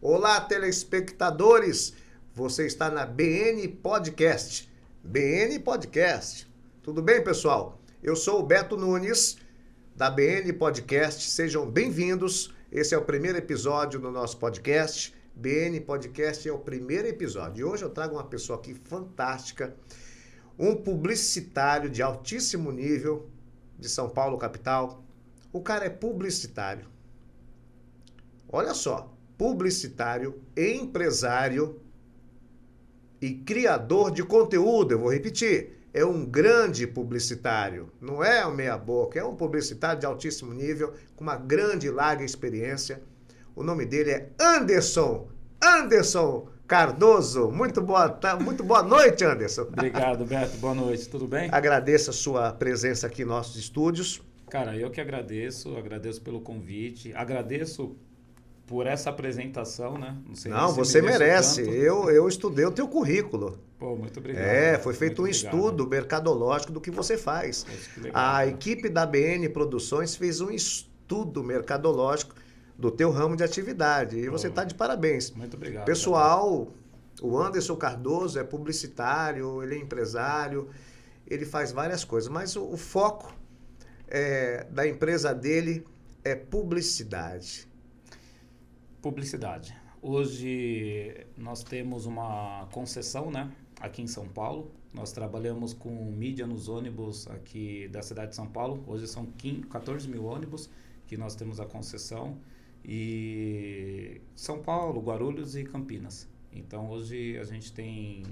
Olá, telespectadores! Você está na BN Podcast. BN Podcast. Tudo bem, pessoal? Eu sou o Beto Nunes, da BN Podcast. Sejam bem-vindos. Esse é o primeiro episódio do nosso podcast. BN Podcast é o primeiro episódio. E hoje eu trago uma pessoa aqui fantástica, um publicitário de altíssimo nível de São Paulo, capital. O cara é publicitário. Olha só. Publicitário, empresário e criador de conteúdo. Eu vou repetir, é um grande publicitário, não é um meia-boca, é um publicitário de altíssimo nível, com uma grande e larga experiência. O nome dele é Anderson Cardoso. Muito boa noite, Anderson. Obrigado, Beto. Boa noite. Tudo bem? Agradeço a sua presença aqui em nossos estúdios. Cara, eu que agradeço pelo convite, agradeço por essa apresentação, né? Não, você merece. Eu estudei o teu currículo. Pô, muito obrigado. Foi feito um estudo mercadológico do que você faz. Que legal, a equipe da BN Produções fez um estudo mercadológico do teu ramo de atividade. E você está de parabéns. Muito obrigado. Pessoal, o Anderson Cardoso é publicitário, ele é empresário, ele faz várias coisas, mas o foco da empresa dele é publicidade. Publicidade. Hoje nós temos uma concessão, né, aqui em São Paulo. Nós trabalhamos com mídia nos ônibus aqui da cidade de São Paulo. Hoje são 14 mil ônibus que nós temos a concessão. E São Paulo, Guarulhos e Campinas. Então hoje a gente tem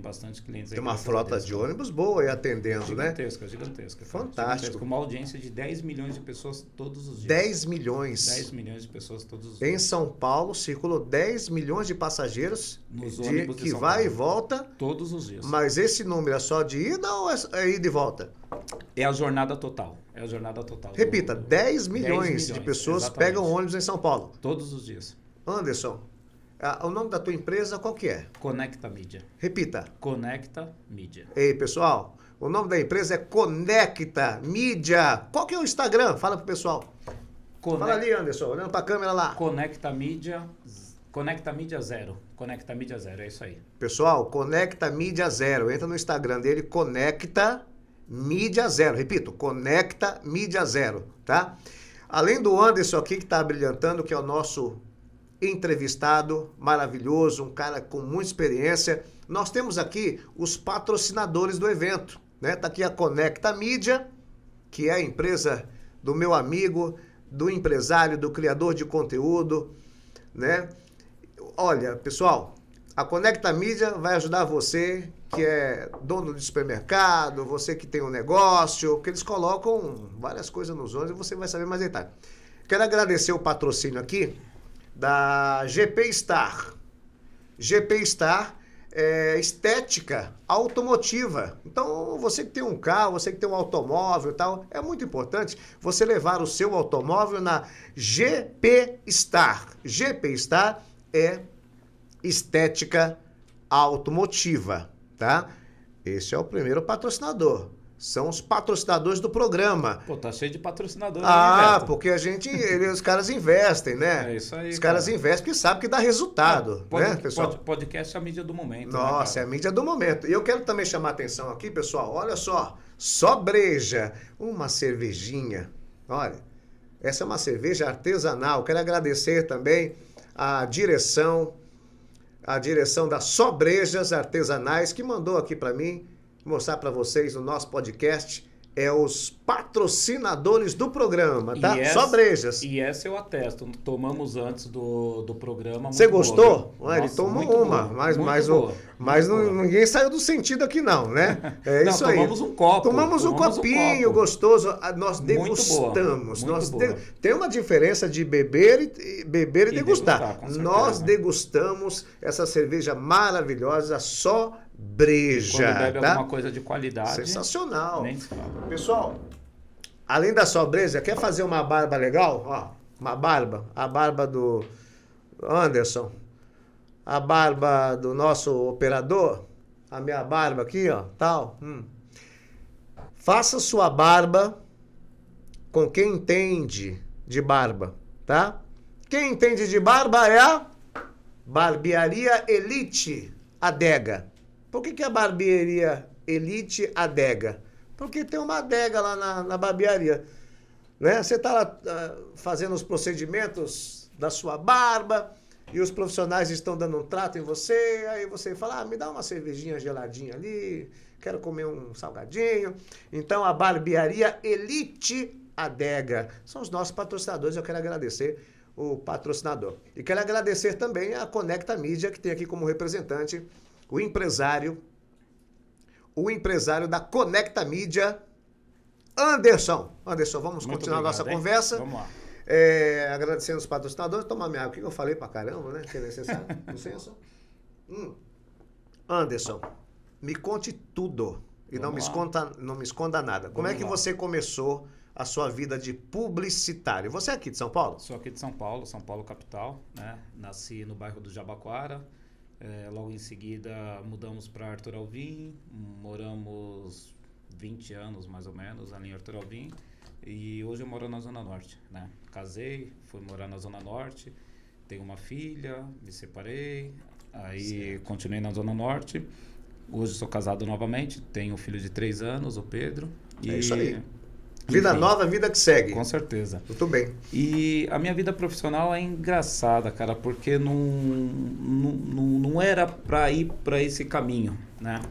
bastante clientes. Tem uma frota de ônibus boa aí atendendo, gigantesca, né? Gigantesca. Fantástico. Com uma audiência de 10 milhões de pessoas todos os dias. 10 milhões. 10 milhões de pessoas todos os dias. Em São Paulo, circulam 10 milhões de passageiros nos ônibus que vai e volta. Todos os dias. Mas esse número é só de ida ou é ida e volta? É a jornada total. É a jornada total. Repita, 10 milhões de pessoas exatamente. Pegam ônibus em São Paulo. Todos os dias. Anderson, o nome da tua empresa qual que é? Conecta Mídia. Repita. Conecta Mídia. Ei, pessoal, o nome da empresa é Conecta Mídia. Qual que é o Instagram? Fala pro pessoal. Fala ali, Anderson, olhando pra câmera lá. Conecta Mídia 0. Conecta Mídia 0, é isso aí. Pessoal, Conecta Mídia 0. Entra no Instagram dele, Conecta Mídia 0. Repito, Conecta Mídia 0, tá? Além do Anderson aqui que tá brilhantando, que é o nosso entrevistado maravilhoso, um cara com muita experiência, nós temos aqui os patrocinadores do evento, né? Tá aqui a Conecta Mídia, que é a empresa do meu amigo, do empresário, do criador de conteúdo, né? Olha, pessoal, a Conecta Mídia vai ajudar você que é dono de supermercado, você que tem um negócio, que eles colocam várias coisas nos ônibus e você vai saber mais detalhes. Quero agradecer o patrocínio aqui da GP Star. GP Star é estética automotiva. Então, você que tem um carro, você que tem um automóvel e tal, é muito importante você levar o seu automóvel na GP Star. GP Star é estética automotiva, tá? Esse é o primeiro patrocinador. São os patrocinadores do programa. Pô, tá cheio de patrocinadores aí, porque os caras investem, né? É isso aí. Os caras investem porque sabem que dá resultado, né, pessoal? Podcast é a mídia do momento. Nossa, né, é a mídia do momento. E eu quero também chamar a atenção aqui, pessoal. Olha só breja, uma cervejinha. Olha, essa é uma cerveja artesanal. Quero agradecer também a direção das Só Brejas Artesanais, que mandou aqui para mim mostrar para vocês o nosso podcast. É os patrocinadores do programa, tá? Só brejas. E essa eu atesto. Tomamos antes do programa. Você gostou? Boa, ele tomou uma, mas ninguém saiu do sentido aqui não, né? É isso aí. Tomamos um copo. Tomamos um copinho gostoso. Nós degustamos. Tem uma diferença de beber e degustar. Nós degustamos essa cerveja maravilhosa, Só Breja. Quando bebe tá? alguma coisa de qualidade. Sensacional. Pessoal, além da Só Breja, quer fazer uma barba legal? Ó, a barba do Anderson, a barba do nosso operador, a minha barba aqui, ó, tal. Faça sua barba com quem entende de barba, tá? Quem entende de barba é a Barbearia Elite Adega. Por que é Barbearia Elite Adega? Porque tem uma adega lá na barbearia. Né? Você está lá fazendo os procedimentos da sua barba e os profissionais estão dando um trato em você, aí você fala, me dá uma cervejinha geladinha ali, quero comer um salgadinho. Então, a Barbearia Elite Adega são os nossos patrocinadores, eu quero agradecer o patrocinador. E quero agradecer também a Conecta Mídia, que tem aqui como representante o empresário da Conecta Mídia, Anderson. Anderson, vamos Muito continuar a nossa obrigado, conversa. Vamos lá. Agradecendo os patrocinadores. Tomar minha água. O que eu falei pra caramba, né? Que é necessário. Licença. Anderson, me conte tudo. E não me esconda nada. Como é que você começou a sua vida de publicitário? Você é aqui de São Paulo? Sou aqui de São Paulo capital, né? Nasci no bairro do Jabaquara. Logo em seguida mudamos para Arthur Alvim. Moramos 20 anos mais ou menos ali em Arthur Alvim. E hoje eu moro na Zona Norte, né? Casei, fui morar na Zona Norte, tenho uma filha, me separei, aí continuei na Zona Norte. Hoje sou casado novamente, tenho um filho de 3 anos, o Pedro. É isso aí. Vida nova, vida que segue. Com certeza. Muito bem. E a minha vida profissional é engraçada, cara, porque não era para ir para esse caminho, né?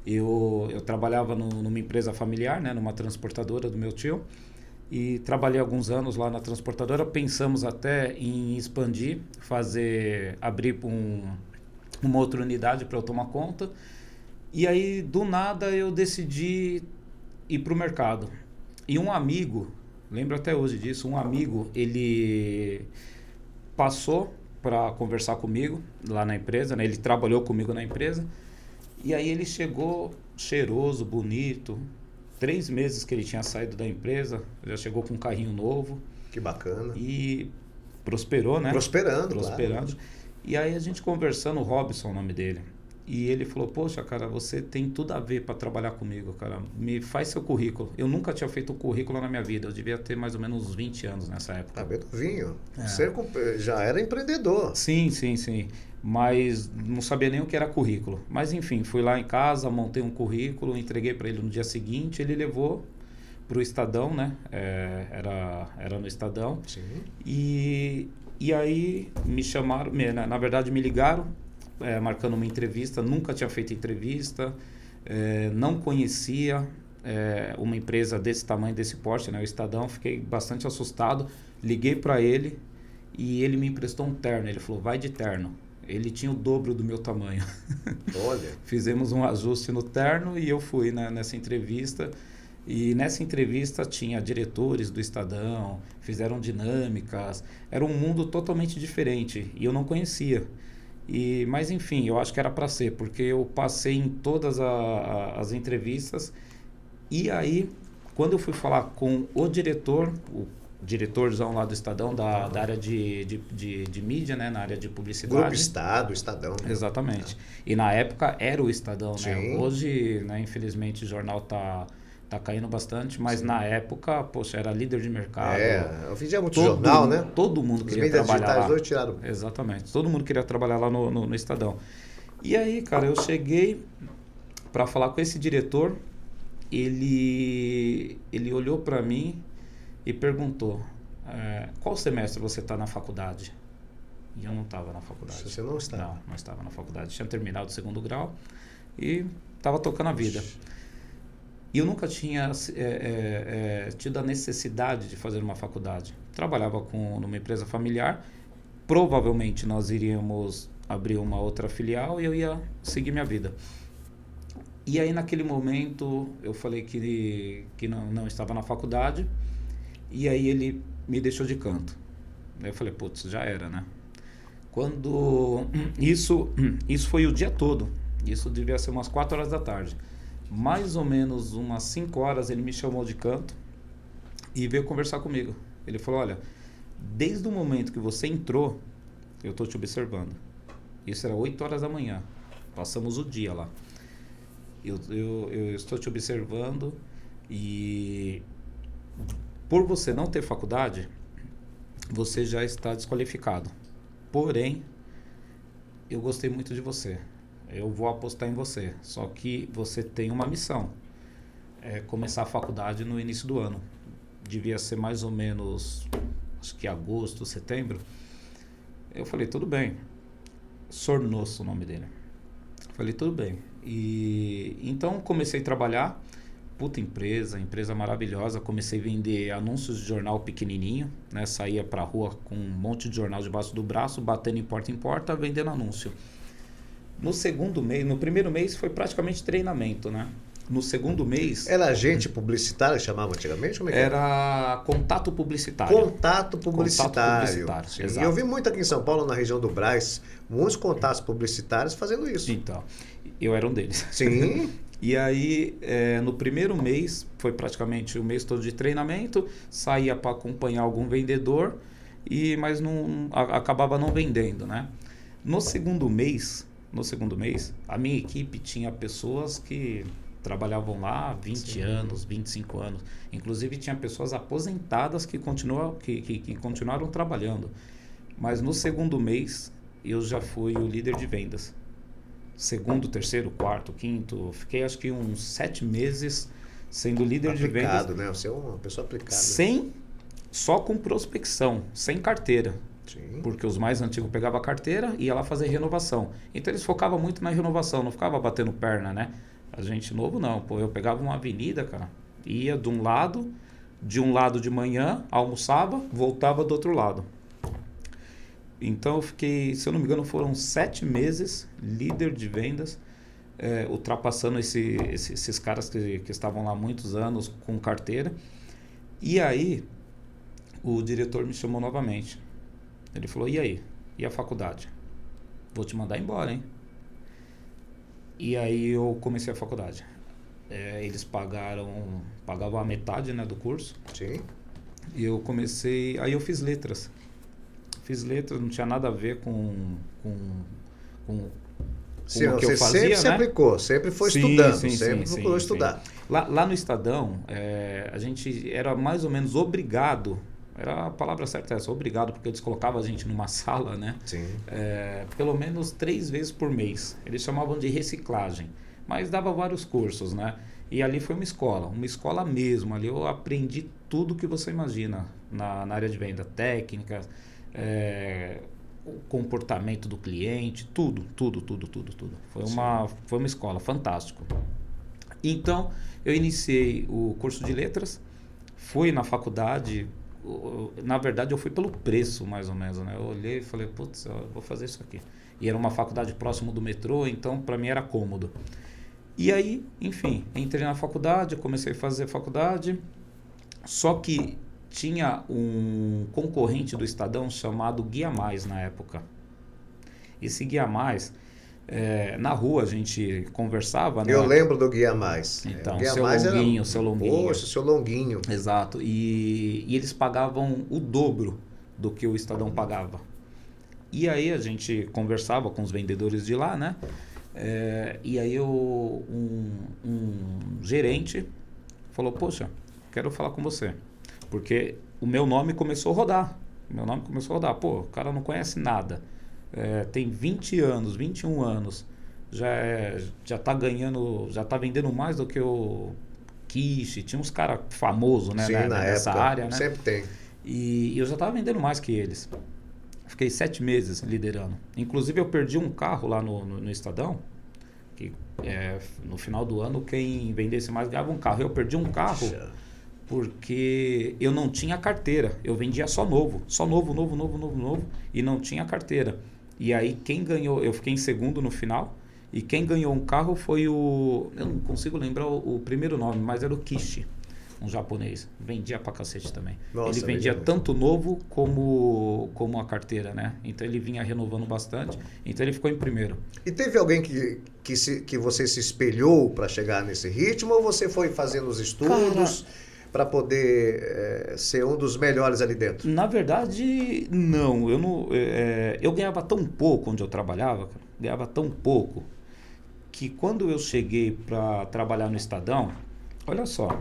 Eu trabalhava numa empresa familiar, né, numa transportadora do meu tio, e trabalhei alguns anos lá na transportadora. Pensamos até em expandir, abrir uma outra unidade para eu tomar conta. E aí, do nada, eu decidi ir para o mercado. E um amigo, lembro até hoje disso, ele passou para conversar comigo lá na empresa, né? Ele trabalhou comigo na empresa. E aí ele chegou cheiroso, bonito. 3 meses que ele tinha saído da empresa, já chegou com um carrinho novo. Que bacana. E prosperou, né? Prosperando. Claro. E aí a gente conversando, o Robson, o nome dele. E ele falou, poxa, cara, você tem tudo a ver para trabalhar comigo, cara. Me faz seu currículo. Eu nunca tinha feito um currículo na minha vida. Eu devia ter mais ou menos uns 20 anos nessa época. Tá bem novinho. Você já era empreendedor. Sim. Mas não sabia nem o que era currículo. Mas enfim, fui lá em casa, montei um currículo, entreguei para ele no dia seguinte, ele levou para o Estadão, né? Era no Estadão. Sim. E aí me chamaram, na verdade me ligaram, marcando uma entrevista. Nunca tinha feito entrevista, não conhecia uma empresa desse tamanho, desse porte, né? O Estadão. Fiquei bastante assustado, liguei para ele e ele me emprestou um terno. Ele falou, vai de terno. Ele tinha o dobro do meu tamanho. Olha. Fizemos um ajuste no terno e eu fui, né, nessa entrevista. E nessa entrevista tinha diretores do Estadão, fizeram dinâmicas. Era um mundo totalmente diferente e eu não conhecia. Mas enfim, eu acho que era para ser, porque eu passei em todas as entrevistas. E aí, quando eu fui falar com o diretorzão lá do Estadão, da área de mídia, né? Na área de publicidade. Grupo Estadão. Exatamente. E na época era o Estadão, Sim. né? Hoje, né, infelizmente, o jornal tá caindo bastante, mas na época, poxa, era líder de mercado. Eu vendia muito jornal, né? Todo mundo queria trabalhar lá. Hoje tiraram. Exatamente. Todo mundo queria trabalhar lá no Estadão. E aí, cara, eu cheguei para falar com esse diretor. Ele olhou para mim e perguntou, qual semestre você está na faculdade? E eu não estava na faculdade. Você não estava? Não estava na faculdade. Tinha terminado o 2º grau e estava tocando a vida. E eu nunca tinha tido a necessidade de fazer uma faculdade. Trabalhava numa empresa familiar. Provavelmente nós iríamos abrir uma outra filial e eu ia seguir minha vida. E aí, naquele momento, eu falei que não estava na faculdade. E aí ele me deixou de canto. Aí eu falei, putz, já era, né? Quando... Isso foi o dia todo. Isso devia ser umas 4 horas da tarde. Mais ou menos umas 5 horas ele me chamou de canto e veio conversar comigo. Ele falou, olha, desde o momento que você entrou, eu estou te observando. Isso era 8 horas da manhã. Passamos o dia lá. Eu estou te observando e por você não ter faculdade, você já está desqualificado. Porém, eu gostei muito de você, eu vou apostar em você, só que você tem uma missão, é começar a faculdade no início do ano. Devia ser mais ou menos, acho que agosto, setembro. Eu falei, tudo bem. Sornoso o nome dele. Falei, tudo bem. E então comecei a trabalhar, puta empresa maravilhosa. Comecei a vender anúncios de jornal pequenininho, né? Saía pra rua com um monte de jornal debaixo do braço, batendo em porta, vendendo anúncio. No segundo mês, no primeiro mês foi praticamente treinamento, né? No segundo mês... Era agente publicitário, chamava antigamente? Como é que era contato publicitário. Contato publicitário. Sim. Exato. Eu vi muito aqui em São Paulo, na região do Brás, muitos contatos publicitários fazendo isso. Então, eu era um deles. Sim. E aí, no primeiro mês, foi praticamente o mês todo de treinamento, saía para acompanhar algum vendedor, mas acabava não vendendo, né? No segundo mês, a minha equipe tinha pessoas que trabalhavam lá há 20 anos, 25 anos. Inclusive, tinha pessoas aposentadas que continuaram trabalhando. Mas no segundo mês, eu já fui o líder de vendas. Segundo, terceiro, quarto, quinto. Fiquei, acho que uns 7 meses sendo líder de vendas. Aplicado, né? Você é uma pessoa aplicada. Só com prospecção, sem carteira. Sim. Porque os mais antigos pegavam a carteira e ia lá fazer renovação. Então, eles focavam muito na renovação, não ficava batendo perna, né? A gente novo não, pô, eu pegava uma avenida, cara, ia de um lado de manhã, almoçava, voltava do outro lado. Então eu fiquei, se eu não me engano, foram 7 meses líder de vendas, ultrapassando esses caras que estavam lá há muitos anos com carteira. E aí, o diretor me chamou novamente. Ele falou, e aí? E a faculdade? Vou te mandar embora, hein? E aí eu comecei a faculdade. Eles pagavam a metade, né, do curso. Sim. E eu comecei, aí eu fiz letras. Não tinha nada a ver com Sim, o que eu fazia, sempre né? se aplicou, sempre foi estudando, sempre procurou estudar. Lá no Estadão, a gente era mais ou menos obrigado, era a palavra certa essa, obrigado, porque eles colocavam a gente numa sala, né? Sim. Pelo menos 3 vezes por mês. Eles chamavam de reciclagem, mas dava vários cursos, né? E ali foi uma escola mesmo. Ali eu aprendi tudo que você imagina na área de venda, técnica, o comportamento do cliente, tudo. Foi uma escola, fantástico. Então, eu iniciei o curso de letras, fui na faculdade. Na verdade, eu fui pelo preço, mais ou menos, né? Eu olhei e falei, putz, eu vou fazer isso aqui. E era uma faculdade próximo do metrô, então para mim era cômodo. E aí, enfim, entrei na faculdade, comecei a fazer faculdade, só que tinha um concorrente do Estadão chamado Guia Mais na época. Esse Guia Mais, na rua a gente conversava, né? Eu lembro do Guia Mais. Então, Guia seu Mais Longuinho, era... seu Longuinho. Poxa, seu Longuinho. Exato. E eles pagavam o dobro do que o Estadão pagava. E aí a gente conversava com os vendedores de lá, né? E aí um gerente falou, poxa, quero falar com você. Porque o meu nome começou a rodar. Pô, o cara não conhece nada. Tem 20 anos, 21 anos. Já tá ganhando, já tá vendendo mais do que o Kish. Tinha uns caras famosos, né? Sim, nessa época, área, né? Sempre tem. E eu já tava vendendo mais que eles. Fiquei 7 meses liderando. Inclusive, eu perdi um carro lá no Estadão. Que no final do ano, quem vendesse mais ganhava um carro. Eu perdi um carro porque eu não tinha carteira. Eu vendia só novo. Só novo. E não tinha carteira. E aí, quem ganhou... Eu fiquei em segundo no final. E quem ganhou um carro foi o... Eu não consigo lembrar o primeiro nome, mas era o Kishi. Um japonês. Vendia pra cacete também. Nossa, ele vendia tanto novo como a carteira, né? Então ele vinha renovando bastante. Então ele ficou em primeiro. E teve alguém que você se espelhou para chegar nesse ritmo? Ou você foi fazendo os estudos para poder ser um dos melhores ali dentro? Na verdade, não. Eu ganhava tão pouco onde eu trabalhava, ganhava tão pouco, que quando eu cheguei para trabalhar no Estadão, olha só,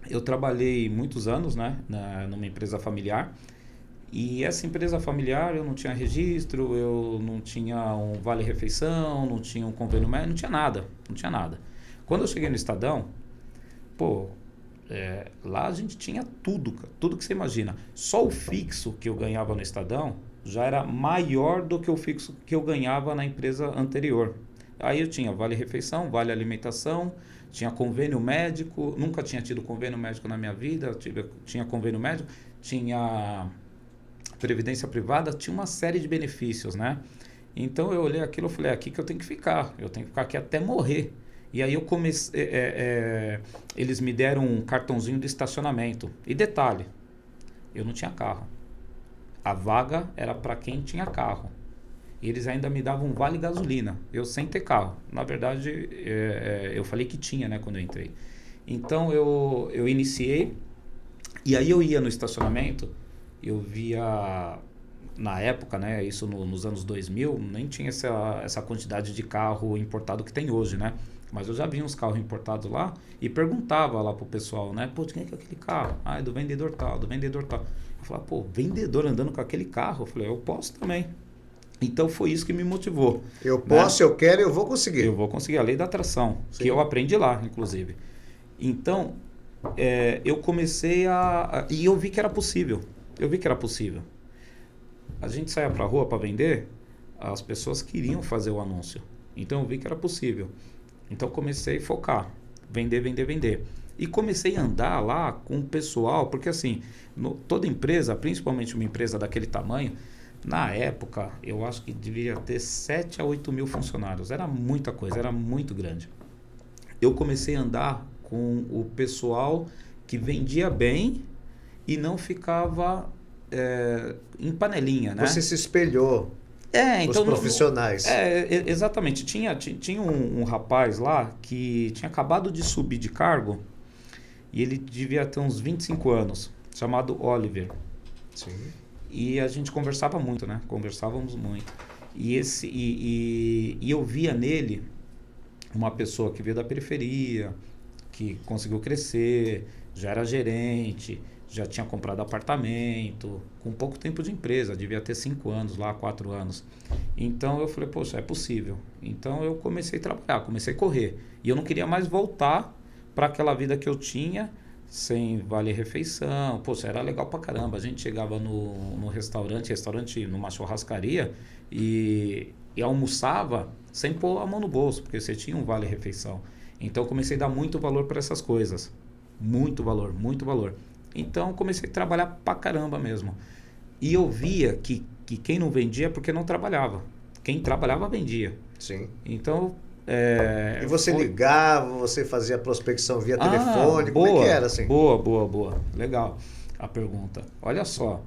eu trabalhei muitos anos, né, numa empresa familiar, E essa empresa familiar, eu não tinha registro, eu não tinha um vale-refeição, não tinha um convênio médico, não tinha nada, não tinha nada. Quando eu cheguei no Estadão, pô, lá a gente tinha tudo, cara, tudo que você imagina. Só o fixo que eu ganhava no Estadão já era maior do que o fixo que eu ganhava na empresa anterior. Aí eu tinha vale-refeição, vale-alimentação, tinha convênio médico, nunca tinha tido convênio médico na minha vida, tinha convênio médico, tinha previdência privada, tinha uma série de benefícios, né? Então eu olhei aquilo e falei, é aqui que eu tenho que ficar aqui até morrer. E aí eu comecei, eles me deram um cartãozinho de estacionamento. E detalhe, eu não tinha carro. A vaga era para quem tinha carro. E eles ainda me davam um vale gasolina, eu sem ter carro. Na verdade, eu falei que tinha, né, quando eu entrei. Então eu iniciei, e aí eu ia no estacionamento, eu via, na época, né, isso nos anos 2000, nem tinha essa quantidade de carro importado que tem hoje, né? Mas eu já vi uns carros importados lá e perguntava lá pro pessoal, né? Pô, de quem é aquele carro? Ah, é do vendedor tal, do vendedor tal. Eu falava, pô, vendedor andando com aquele carro? Eu falei, eu posso também. Então foi isso que me motivou. Eu posso, né? Eu quero e eu vou conseguir. Eu vou conseguir, a lei da atração, Sim. que eu aprendi lá, inclusive. Então, eu comecei e eu vi que era possível. A gente saía pra rua para vender, as pessoas queriam fazer o anúncio. Então eu vi que era possível. Então comecei a focar, vender. E comecei a andar lá com o pessoal, porque assim, toda empresa, principalmente uma empresa daquele tamanho, na época, eu acho que devia ter 7 a 8 mil funcionários. Era muita coisa, era muito grande. Eu comecei a andar com o pessoal que vendia bem e não ficava em panelinha, né? Você se espelhou então, os profissionais. Exatamente. Tinha um rapaz lá que tinha acabado de subir de cargo e ele devia ter uns 25 anos, chamado Oliver. Sim. E a gente conversava muito, né? Conversávamos muito. E eu via nele uma pessoa que veio da periferia, que conseguiu crescer, já era gerente, já tinha comprado apartamento, com pouco tempo de empresa, devia ter 5 anos lá, 4 anos. Então eu falei, poxa, é possível. Então eu comecei a trabalhar, comecei a correr. E eu não queria mais voltar para aquela vida que eu tinha, sem vale-refeição. Poxa, era legal pra caramba. A gente chegava no restaurante, numa churrascaria, e almoçava sem pôr a mão no bolso, porque você tinha um vale-refeição. Então eu comecei a dar muito valor para essas coisas. Muito valor, muito valor. Então comecei a trabalhar pra caramba mesmo. E eu via que quem não vendia é porque não trabalhava. Quem trabalhava vendia. Sim. Então... E você ligava, você fazia prospecção via telefone, como é que era assim? Boa. Legal a pergunta. Olha só,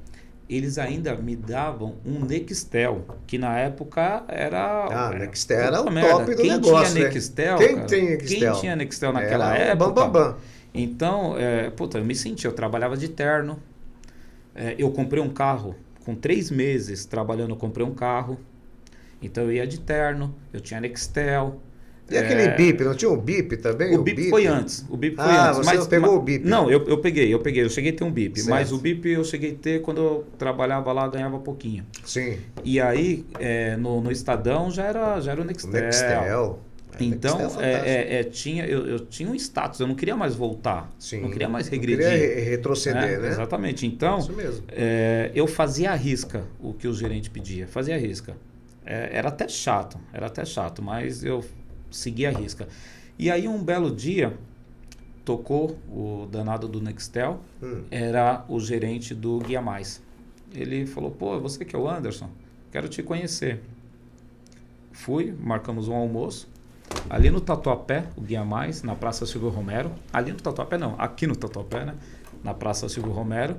eles ainda me davam um Nextel, que na época era... Nextel era o top do negócio, tinha Nextel, Quem tinha Nextel naquela época? Bam. Então, eu me senti, eu trabalhava de terno, eu comprei um carro, com 3 meses trabalhando eu comprei um carro, então eu ia de terno, eu tinha Nextel. E aquele BIP, não tinha um BIP também? O BIP foi antes. Você pegou o BIP? Não, eu peguei. Eu cheguei a ter um BIP. Certo. Mas o BIP eu cheguei a ter quando eu trabalhava lá, ganhava pouquinho. Sim. E aí, no Estadão já era o Nextel. Nextel. Então, eu tinha um status, eu não queria mais voltar. Sim. Não queria mais regredir. Não queria retroceder, né? Exatamente. Então, isso mesmo. Eu fazia à risca o que o gerente pedia. Fazia à risca. Era até chato, mas eu seguia à risca. E aí, um belo dia, tocou o danado do Nextel, era o gerente do Guia Mais. Ele falou, pô, você que é o Anderson? Quero te conhecer. Fui, marcamos um almoço, ali no Tatuapé, o Guia Mais, na Praça Silvio Romero. Ali no Tatuapé não, aqui no Tatuapé, né? Na Praça Silvio Romero.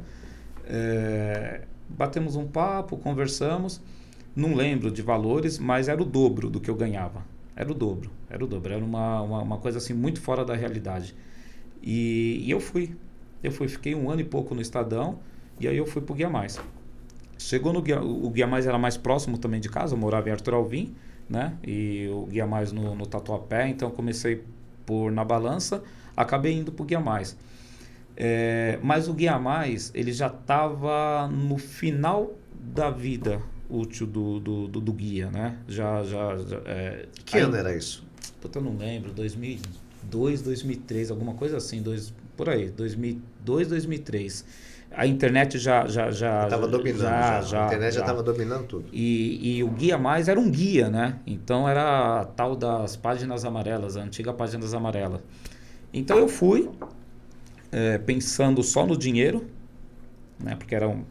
Batemos um papo, conversamos. Não lembro de valores, mas era o dobro do que eu ganhava. Era o dobro. Era uma coisa assim muito fora da realidade. E eu fui, fiquei 1 ano e pouco no Estadão, e aí eu fui pro Guia Mais. Chegou no Guia, o Guia Mais era mais próximo também de casa, eu morava em Arthur Alvim, né? E o Guia Mais no Tatuapé, então comecei por na balança, acabei indo pro Guia Mais. Mas o Guia Mais, ele já estava no final da vida útil do guia, né? Que ano era isso? Puta, eu não lembro, 2002, 2003, alguma coisa assim, por aí, 2002, 2003. A internet já Estava dominando, a internet já estava dominando tudo. E o Guia Mais era um guia, né? Então era a tal das páginas amarelas, a antiga páginas amarelas. Então eu fui pensando só no dinheiro, né? Porque era um...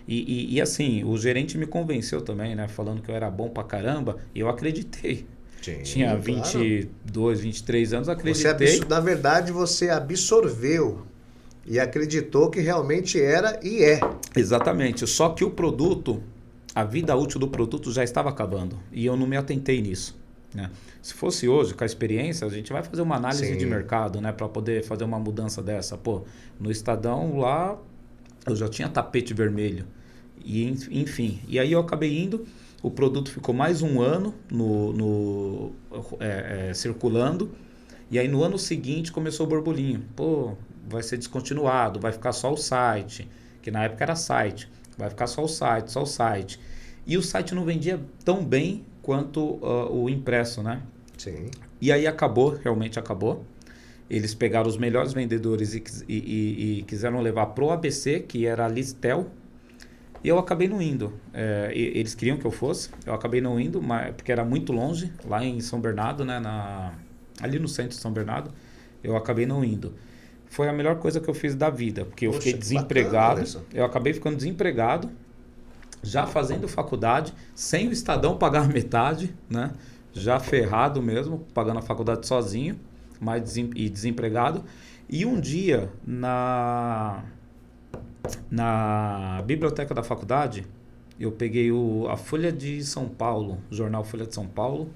E assim, o gerente me convenceu também, né? Falando que eu era bom pra caramba, e eu acreditei. Sim, tinha 22, 23 anos, acreditei. Na verdade, você absorveu e acreditou que realmente era e é. Exatamente. Só que o produto, a vida útil do produto já estava acabando. E eu não me atentei nisso, né? Se fosse hoje, com a experiência, a gente vai fazer uma análise de mercado, né? Para poder fazer uma mudança dessa. Pô, no Estadão lá, eu já tinha tapete vermelho. E, enfim. E aí eu acabei indo. O produto ficou mais um ano circulando. E aí no ano seguinte começou o burburinho. Pô, vai ser descontinuado, vai ficar só o site. Que na época era site. Vai ficar só o site. E o site não vendia tão bem quanto o impresso, né? Sim. E aí realmente acabou. Eles pegaram os melhores vendedores e quiseram levar pro ABC, que era a Listel. E eu acabei não indo. Eles queriam que eu fosse. Eu acabei não indo, porque era muito longe, lá em São Bernardo, né? Ali no centro de São Bernardo. Eu acabei não indo. Foi a melhor coisa que eu fiz da vida, porque eu fiquei desempregado. Bacana, eu acabei ficando desempregado, já fazendo faculdade, sem o Estadão pagar metade, né? Já ferrado mesmo, pagando a faculdade sozinho, e desempregado. E um dia, na biblioteca da faculdade, eu peguei a Folha de São Paulo, o jornal Folha de São Paulo,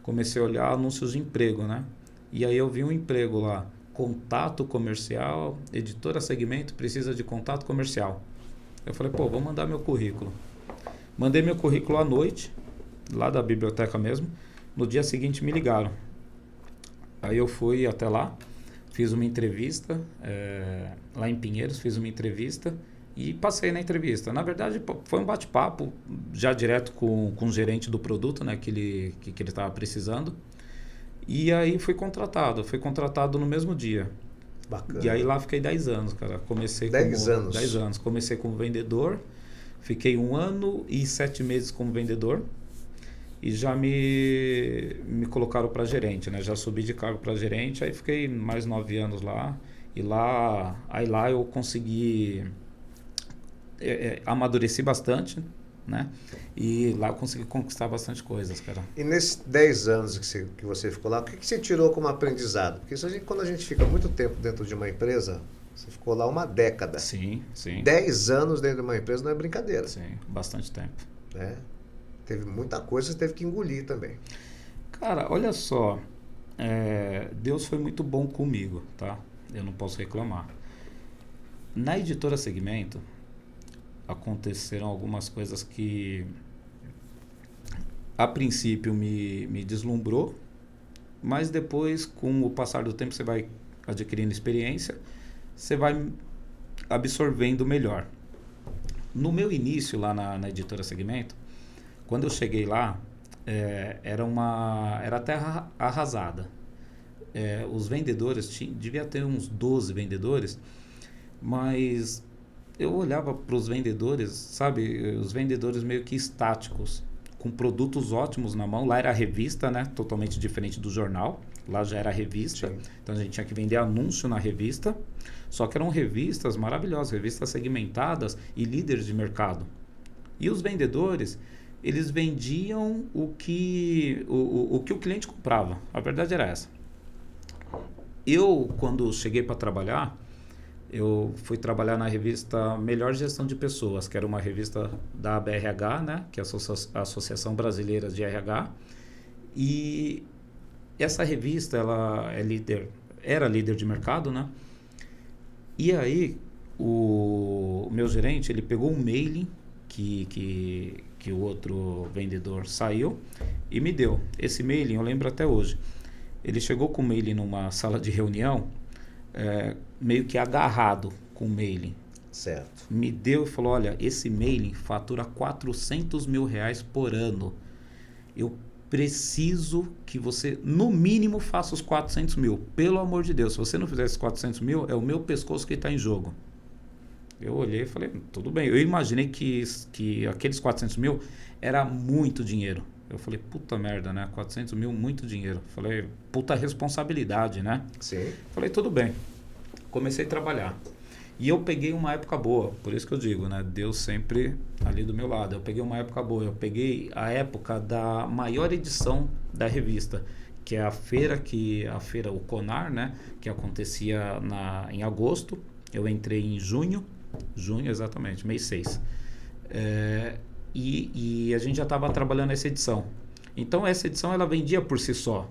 comecei a olhar anúncios de emprego, né? E aí eu vi um emprego lá, contato comercial, editora segmento, precisa de contato comercial. Eu falei, pô, vou mandar meu currículo. Mandei meu currículo à noite, lá da biblioteca mesmo. No dia seguinte me ligaram. Aí eu fui até lá, fiz uma entrevista, lá em Pinheiros, fiz uma entrevista e passei na entrevista. Na verdade, foi um bate-papo, já direto com o gerente do produto, né, que ele estava precisando. E aí fui contratado no mesmo dia. Bacana. E aí lá fiquei 10 anos, cara. 10 anos. 10 anos. Comecei como vendedor, fiquei 1 ano e 7 meses como vendedor. E já me colocaram para gerente, né? Já subi de cargo para gerente, aí fiquei mais 9 anos lá. E lá eu consegui amadureci bastante, né? E lá eu consegui conquistar bastante coisas, cara. E nesses 10 anos que você ficou lá, o que você tirou como aprendizado? Porque quando a gente fica muito tempo dentro de uma empresa, você ficou lá 1 década. Sim. 10 anos dentro de uma empresa não é brincadeira. Sim, bastante tempo. Teve muita coisa que você teve que engolir também. Cara, olha só, Deus foi muito bom comigo, tá? Eu não posso reclamar. Na editora Segmento, aconteceram algumas coisas que a princípio me deslumbrou, mas depois, com o passar do tempo, você vai adquirindo experiência, você vai absorvendo melhor. No meu início lá na editora Segmento, quando eu cheguei lá, era terra arrasada. Os vendedores, devia ter uns 12 vendedores, mas eu olhava para os vendedores, sabe, os vendedores meio que estáticos, com produtos ótimos na mão. Lá era revista, né, totalmente diferente do jornal. Lá já era revista. Sim. Então a gente tinha que vender anúncio na revista. Só que eram revistas maravilhosas, revistas segmentadas e líderes de mercado. E os vendedores, eles vendiam o que o cliente comprava. A verdade era essa. Eu, quando cheguei para trabalhar, eu fui trabalhar na revista Melhor Gestão de Pessoas, que era uma revista da ABRH, né, que é a Associação Brasileira de RH. E essa revista, ela era líder de mercado, né? E aí, o meu gerente, ele pegou um mailing que o outro vendedor saiu e me deu. Esse mailing eu lembro até hoje. Ele chegou com o mailing numa sala de reunião meio que agarrado com o mailing. Certo. Me deu e falou, olha, esse mailing fatura 400 mil reais por ano. Eu preciso que você, no mínimo, faça os 400 mil. Pelo amor de Deus, se você não fizer esses 400 mil, é o meu pescoço que está em jogo. Eu olhei e falei, tudo bem. Eu imaginei que aqueles 400 mil era muito dinheiro. Eu falei, puta merda, né? 400 mil, muito dinheiro. Falei, puta responsabilidade, né? Sim. Falei, tudo bem. Comecei a trabalhar. E eu peguei uma época boa, por isso que eu digo, né? Deus sempre ali do meu lado. Eu peguei uma época boa. Eu peguei a época da maior edição da revista, que é a feira, o Conar, né? Que acontecia em agosto. Eu entrei em junho exatamente, mês 6. E a gente já estava trabalhando essa edição. Então essa edição ela vendia por si só,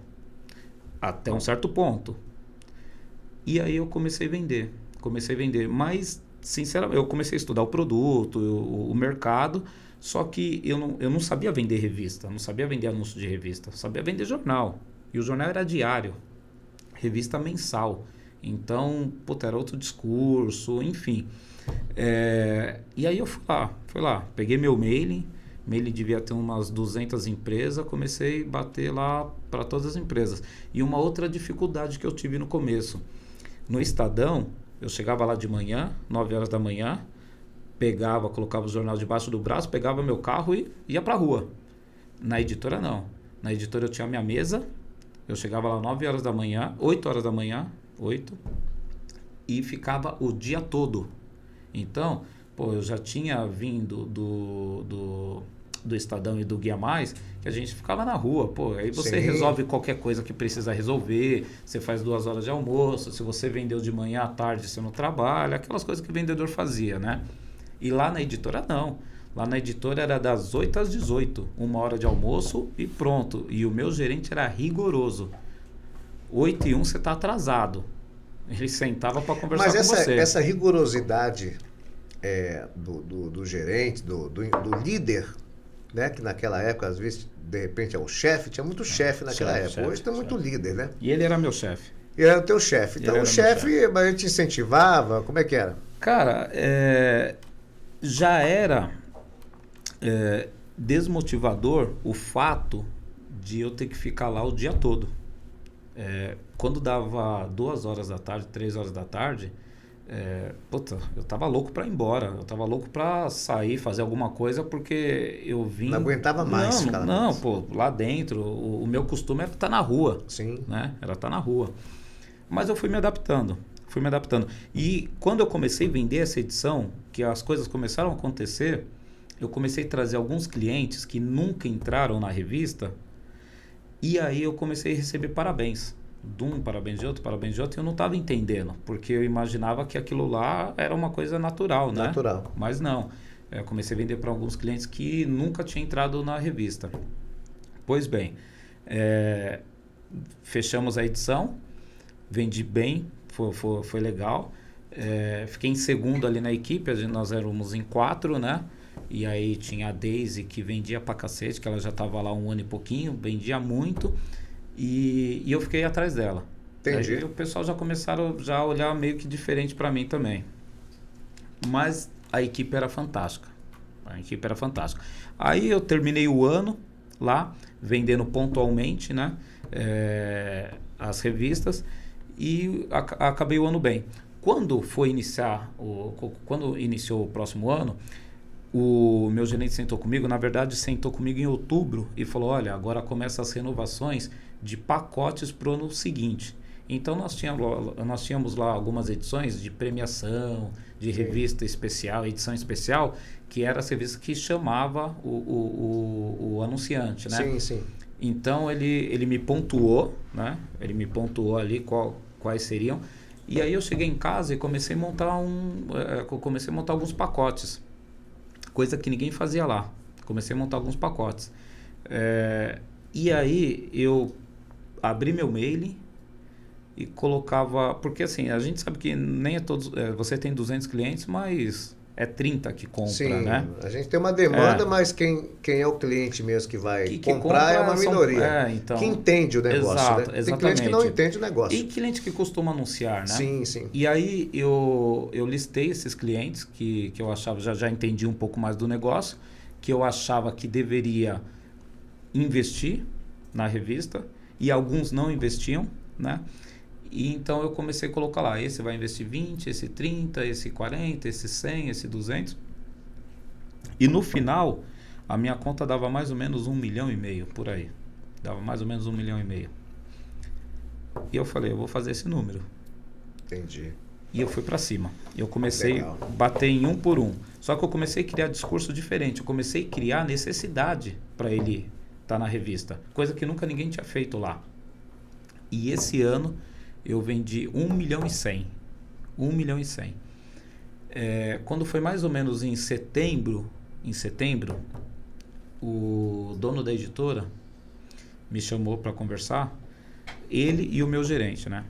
até um certo ponto. E aí eu comecei a vender, mas sinceramente eu comecei a estudar o produto, o mercado, só que eu não sabia vender revista, não sabia vender anúncio de revista, eu sabia vender jornal, e o jornal era diário, revista mensal, então, puta, era outro discurso, enfim. E aí eu fui lá, peguei meu mailing devia ter umas 200 empresas, comecei a bater lá para todas as empresas. E uma outra dificuldade que eu tive no começo, no Estadão, eu chegava lá de manhã, 9 horas da manhã, colocava o jornal debaixo do braço, pegava meu carro e ia pra rua. Na editora não. Na editora eu tinha minha mesa, eu chegava lá 9 horas da manhã, 8 horas da manhã, 8, e ficava o dia todo. Então, eu já tinha vindo do Estadão e do Guia Mais, que a gente ficava na rua, aí você Sim. resolve qualquer coisa que precisa resolver, você faz 2 horas de almoço, se você vendeu de manhã à tarde, você não trabalha, aquelas coisas que o vendedor fazia, né? E lá na editora não. Lá na editora era das 8 às 18, 1 hora de almoço e pronto. E o meu gerente era rigoroso. 8 e 1 você está atrasado. Ele sentava para conversar com você. Mas essa rigorosidade do gerente, do líder, né? Que naquela época, às vezes, de repente, é o chefe, tinha muito chefe naquela época. Hoje tem muito líder, né? E ele era meu chefe. Ele era o teu chefe. Então o chefe, mas ele te incentivava, como é que era? Cara, já era desmotivador o fato de eu ter que ficar lá o dia todo. Quando dava 2 horas da tarde, 3 horas da tarde, eu tava louco pra ir embora. Eu tava louco pra sair, fazer alguma coisa, porque eu vim... Não aguentava mais. Lá dentro, o meu costume era estar na rua. Sim. Né? Era estar na rua. Mas eu fui me adaptando. E quando eu comecei a vender essa edição, que as coisas começaram a acontecer, eu comecei a trazer alguns clientes que nunca entraram na revista, e aí eu comecei a receber parabéns. De um parabéns de outro, e eu não estava entendendo, porque eu imaginava que aquilo lá era uma coisa natural, né? Natural. Mas não. Eu comecei a vender para alguns clientes que nunca tinham entrado na revista. Pois bem, fechamos a edição, vendi bem, foi legal. Fiquei em segundo ali na equipe, nós éramos em 4, né? E aí tinha a Daisy, que vendia pra cacete, que ela já estava lá 1 ano e pouquinho, vendia muito. E eu fiquei atrás dela. Entendi. Aí o pessoal já começaram a olhar meio que diferente para mim também. Mas a equipe era fantástica. Aí eu terminei o ano lá, vendendo pontualmente, né? As revistas, e acabei o ano bem. Quando iniciou o próximo ano, o meu gerente sentou comigo, na verdade sentou comigo em outubro e falou, olha, agora começam as renovações de pacotes para o ano seguinte. Então nós tínhamos lá algumas edições de premiação, de revista especial, edição especial, que era a revista que chamava o anunciante, né? Sim, sim. Então ele me pontuou, né? Ele me pontuou ali quais seriam. E aí eu cheguei em casa e comecei a montar alguns pacotes. Coisa que ninguém fazia lá. Comecei a montar alguns pacotes. E aí eu abri meu mail e colocava... Porque assim, a gente sabe que nem é todos... você tem 200 clientes, mas é 30 que compra, Sim, né? a gente tem uma demanda, mas quem é o cliente mesmo que vai Que comprar compra é uma minoria. então, que entende o negócio, exato, né? Tem exatamente. cliente que não entende o negócio. E cliente que costuma anunciar, né? Sim, sim. E aí eu listei esses clientes que eu achava, já entendi um pouco mais do negócio, que eu achava que deveria investir na revista, e alguns não investiam, né? E então eu comecei a colocar lá, esse vai investir 20, esse 30, esse 40, esse 100, esse 200. E no final, a minha conta dava mais ou menos 1,5 milhão por aí. Dava mais ou menos 1,5 milhão. E eu falei, eu vou fazer esse número. Entendi. E eu fui para cima. Eu comecei Legal. a bater em um por um. Só que eu comecei a criar discurso diferente. Eu comecei a criar necessidade para ele estar na revista. Coisa que nunca ninguém tinha feito lá. E esse ano eu vendi 1,1 milhão. 1,1 milhão. Quando foi mais ou menos em setembro, o dono da editora me chamou para conversar, ele e o meu gerente, né?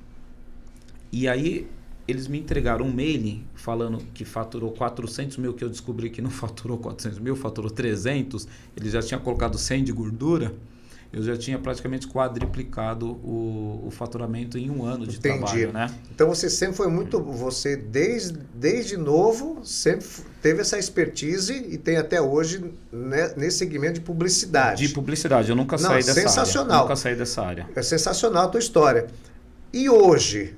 E aí eles me entregaram um mailing falando que faturou 400 mil, que eu descobri que não faturou 400 mil, faturou 300. Ele já tinha colocado 100 de gordura. Eu já tinha praticamente quadriplicado o faturamento em um ano de trabalho, né? Então você sempre foi muito... Você desde novo sempre teve essa expertise e tem até hoje, né, nesse segmento de publicidade. De publicidade. Eu nunca saí dessa sensacional. área. Nunca saí dessa área. É sensacional a tua história. E hoje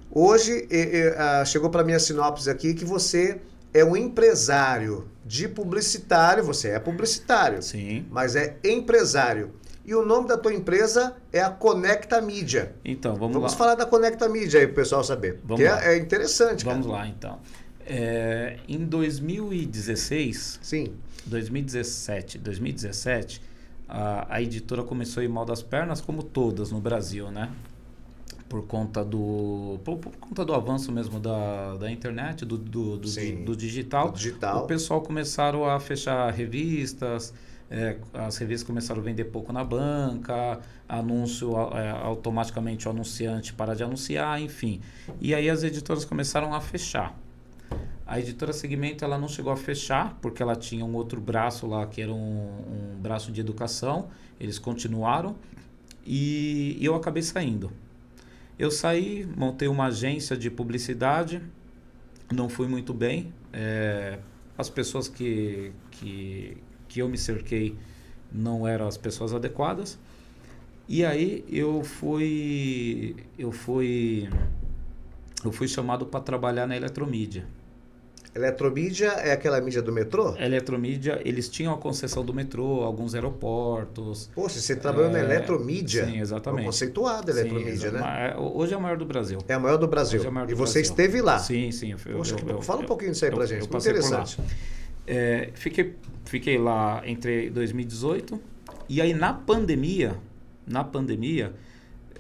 chegou para minha sinopse aqui que você é um empresário de publicitário. Você é publicitário. Sim. Mas é empresário. E o nome da tua empresa é a Conecta Mídia. Então, vamos lá. Falar da Conecta Mídia aí para o pessoal saber. Vamos lá. É interessante, Vamos lá, então. Em 2016... Sim. 2017, a editora começou a ir mal das pernas, como todas no Brasil, né? Por conta do avanço mesmo da internet, do digital. O pessoal começaram a fechar revistas... as revistas começaram a vender pouco na banca, anúncio, automaticamente o anunciante para de anunciar, enfim. E aí as editoras começaram a fechar. A editora Segmento ela não chegou a fechar, porque ela tinha um outro braço lá, que era um braço de educação. Eles continuaram e eu acabei saindo. Eu saí, montei uma agência de publicidade, não fui muito bem. As pessoas que eu me cerquei não eram as pessoas adequadas. E aí eu fui chamado para trabalhar na Eletromídia. Eletromídia é aquela mídia do metrô? Eletromídia, eles tinham a concessão do metrô, alguns aeroportos. Poxa, você trabalhou na Eletromídia? Sim, exatamente. Conceituada a Eletromídia, né? Hoje é a maior do Brasil. É a maior do Brasil. E você esteve lá? Sim. Fala um pouquinho disso aí pra gente, muito interessante. Fiquei lá entre 2018 e aí na pandemia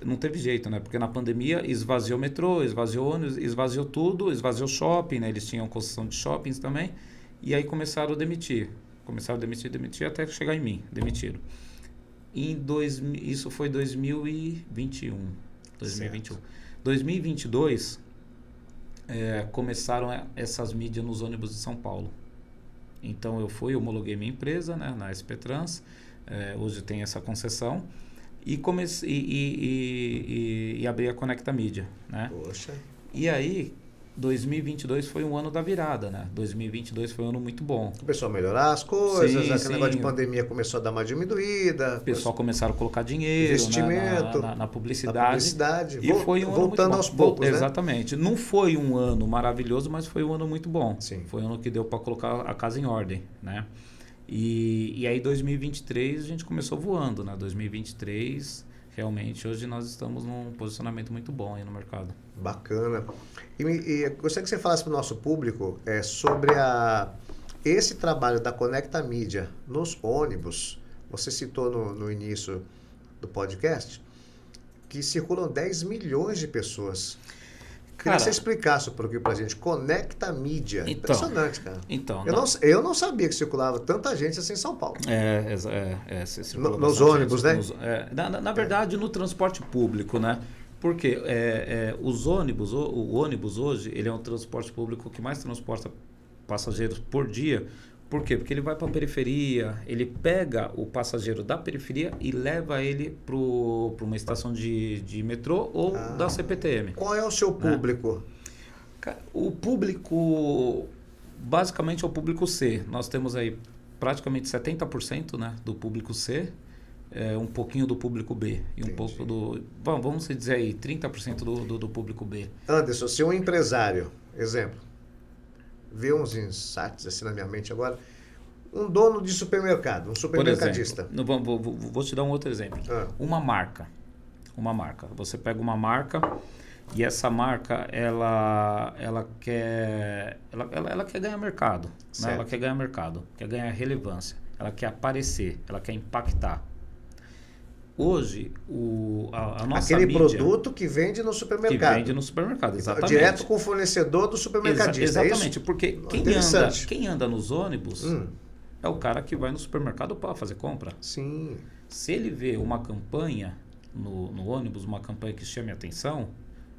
não teve jeito, né? Porque na pandemia esvaziou o metrô, esvaziou ônibus, esvaziou tudo, esvaziou shopping, né? Eles tinham concessão de shoppings também. E aí começaram a demitir. Demitir até chegar em mim. Demitiram. Isso foi 2021. 2022 começaram essas mídias nos ônibus de São Paulo. Então eu homologuei minha empresa, né, na SP Trans, hoje tem essa concessão, e comecei e abri a Conecta Mídia, né? Poxa. E aí 2022 foi um ano da virada, né? 2022 foi um ano muito bom. Começou a melhorar as coisas, aquele negócio de pandemia começou a dar uma diminuída. O pessoal começaram a colocar dinheiro, investimento, na publicidade. E foi um voltando aos poucos, né? Exatamente. Não foi um ano maravilhoso, mas foi um ano muito bom. Sim. Foi um ano que deu para colocar a casa em ordem, né? E aí 2023 a gente começou voando, né? 2023... Realmente, hoje nós estamos num posicionamento muito bom aí no mercado. Bacana. E gostaria que você falasse para o nosso público sobre esse trabalho da Conecta Mídia nos ônibus. Você citou no início do podcast que circulam 10 milhões de pessoas. Queria que você explicasse um pouquinho pra gente. Conecta Mídia. Então, impressionante, cara. Então, eu não sabia que circulava tanta gente assim em São Paulo. Nos ônibus, né? Na verdade, no transporte público, né? Porque os ônibus, o ônibus hoje, ele é um transporte público que mais transporta passageiros por dia. Por quê? Porque ele vai para a periferia, ele pega o passageiro da periferia e leva ele para uma estação de metrô ou da CPTM. Qual é o seu público? O público, basicamente, é o público C. Nós temos aí praticamente 70%, né, do público C, um pouquinho do público B e um pouco do... Vamos dizer aí, 30% do público B. Anderson, se um empresário, exemplo, vê uns insights assim na minha mente agora, um dono de supermercado, um supermercadista. Por exemplo, vou te dar um outro exemplo. Uma marca. Você pega uma marca e essa marca, ela quer ganhar mercado. Né? Ela quer ganhar mercado, quer ganhar relevância, ela quer aparecer, ela quer impactar. Hoje, a nossa aquele mídia, produto que vende no supermercado. Que vende no supermercado, exatamente. Direto com o fornecedor do supermercadista. Exatamente, porque quem anda nos ônibus é o cara que vai no supermercado para fazer compra. Sim. Se ele vê uma campanha no ônibus, uma campanha que chame a atenção,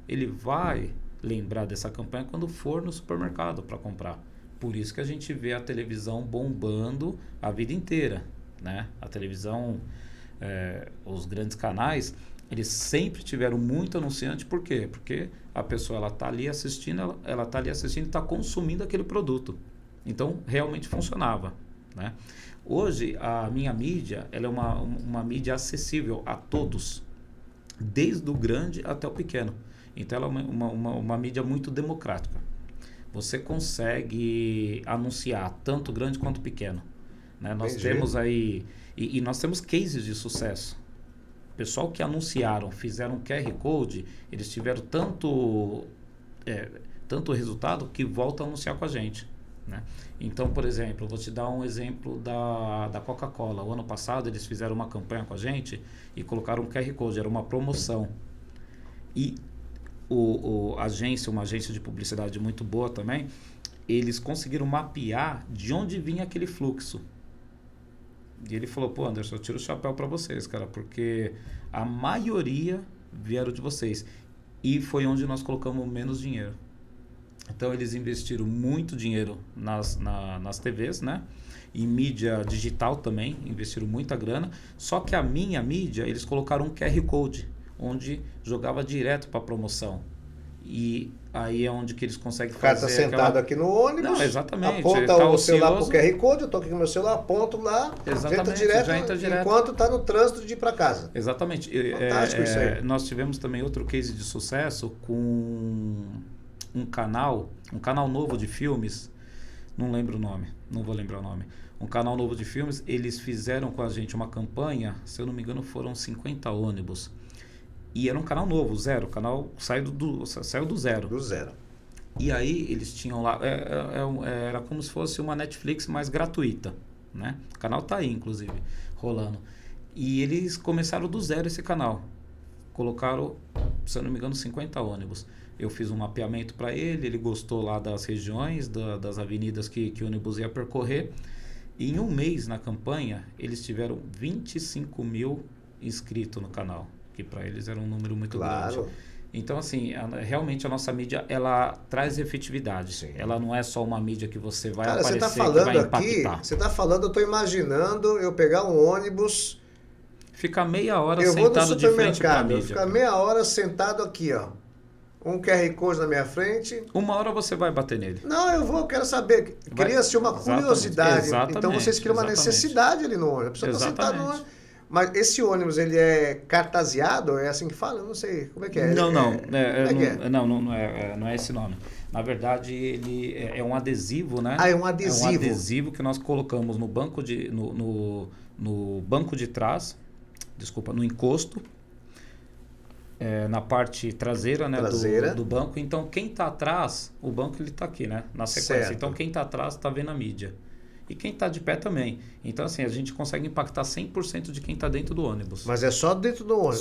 ele vai lembrar dessa campanha quando for no supermercado para comprar. Por isso que a gente vê a televisão bombando a vida inteira, né? A televisão... os grandes canais, eles sempre tiveram muito anunciante. Por quê? Porque a pessoa ela está ali assistindo, e está consumindo aquele produto. Então, realmente funcionava, né? Hoje, a minha mídia, ela é uma mídia acessível a todos, desde o grande até o pequeno. Então, ela é uma mídia muito democrática. Você consegue anunciar tanto grande quanto pequeno, né? Nós temos aí... E nós temos cases de sucesso. O pessoal que anunciaram, fizeram QR Code, eles tiveram tanto resultado que voltam a anunciar com a gente, né? Então, por exemplo, eu vou te dar um exemplo da Coca-Cola. O ano passado eles fizeram uma campanha com a gente e colocaram um QR Code, era uma promoção. E uma agência de publicidade muito boa também, eles conseguiram mapear de onde vinha aquele fluxo. E ele falou, pô, Anderson, eu tiro o chapéu para vocês, cara, porque a maioria vieram de vocês. E foi onde nós colocamos menos dinheiro. Então, eles investiram muito dinheiro nas TVs, né? Em mídia digital também, investiram muita grana. Só que a minha mídia, eles colocaram um QR Code, onde jogava direto para promoção. E aí é onde que eles conseguem fazer... O cara está sentado aqui no ônibus, não, exatamente, aponta o celular para o QR Code, eu estou aqui com o meu celular, aponto lá, já entra direto enquanto está no trânsito de ir para casa. Exatamente. Fantástico isso aí. Nós tivemos também outro case de sucesso com um canal novo de filmes, não lembro o nome, não vou lembrar o nome. Um canal novo de filmes, eles fizeram com a gente uma campanha, se eu não me engano foram 50 ônibus. E era um canal novo, zero. O canal saiu do zero. Do zero. E aí eles tinham lá... Era como se fosse uma Netflix mais gratuita, né? O canal tá aí, inclusive, rolando. E eles começaram do zero esse canal. Colocaram, se eu não me engano, 50 ônibus. Eu fiz um mapeamento para ele gostou lá das regiões, das avenidas que o ônibus ia percorrer. E em um mês, na campanha, eles tiveram 25 mil inscritos no canal. Que para eles era um número muito grande. Então, assim, realmente a nossa mídia, ela traz efetividade. Sim. Ela não é só uma mídia que você vai aparecer, você tá falando que vai impactar. Aqui, você está falando, eu estou imaginando eu pegar um ônibus... Ficar meia hora sentado de frente para a mídia. Ficar meia hora sentado aqui, ó. Um QR Code na minha frente. Uma hora você vai bater nele. Não, eu quero saber. Cria-se uma curiosidade. Exatamente, então, vocês criam uma necessidade ali no ônibus. A pessoa está sentada no ônibus. Mas esse ônibus, ele é cartaseado? É assim que fala? Eu não sei. Como é que é? Não, não é esse nome. Na verdade, ele é um adesivo, né? Ah, é um adesivo. É um adesivo que nós colocamos no banco no banco de trás, no encosto, na parte traseira, né, do banco. Então, quem está atrás, o banco ele está aqui, né? Na sequência. Certo. Então, quem está atrás está vendo a mídia. E quem está de pé também. Então, assim, a gente consegue impactar 100% de quem está dentro do ônibus. Mas é só dentro do ônibus?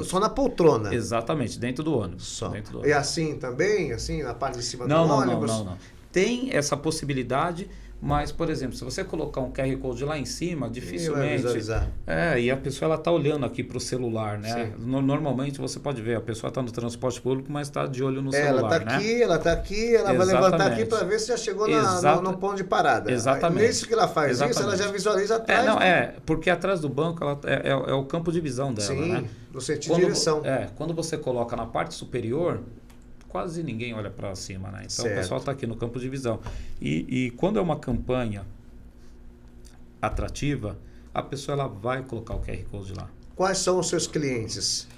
Só na poltrona? Exatamente, dentro do ônibus. Só. Dentro do ônibus. E assim também? Assim, na parte de cima do ônibus? Não. Tem essa possibilidade, Mas, por exemplo, se você colocar um QR Code lá em cima, dificilmente... visualizar. E a pessoa está olhando aqui para o celular, né? Sim. Normalmente você pode ver, a pessoa está no transporte público, mas está de olho no Ela celular, está aqui, ela está aqui, ela vai levantar aqui para ver se já chegou no ponto de parada. Exatamente. Nisso que ela faz isso, ela já visualiza atrás. Porque atrás do banco é o campo de visão dela, sim, né? no sentido de direção. Quando você coloca na parte superior, quase ninguém olha para cima, né? Então certo. O pessoal está aqui no campo de visão. E quando é uma campanha atrativa, a pessoa ela vai colocar o QR Code lá. Quais são os seus clientes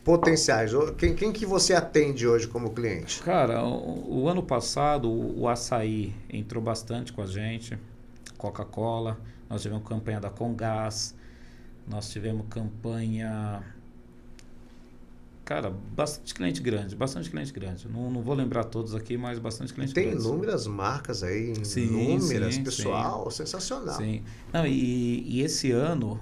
potenciais? Quem que você atende hoje como cliente? Cara, o ano passado o açaí entrou bastante com a gente, Coca-Cola, nós tivemos campanha da Comgás, nós tivemos campanha... Cara, bastante cliente grande. Não vou lembrar todos aqui, mas bastante cliente grande. Tem inúmeras marcas aí, inúmeras, pessoal, sensacional. Sim. Não, e esse ano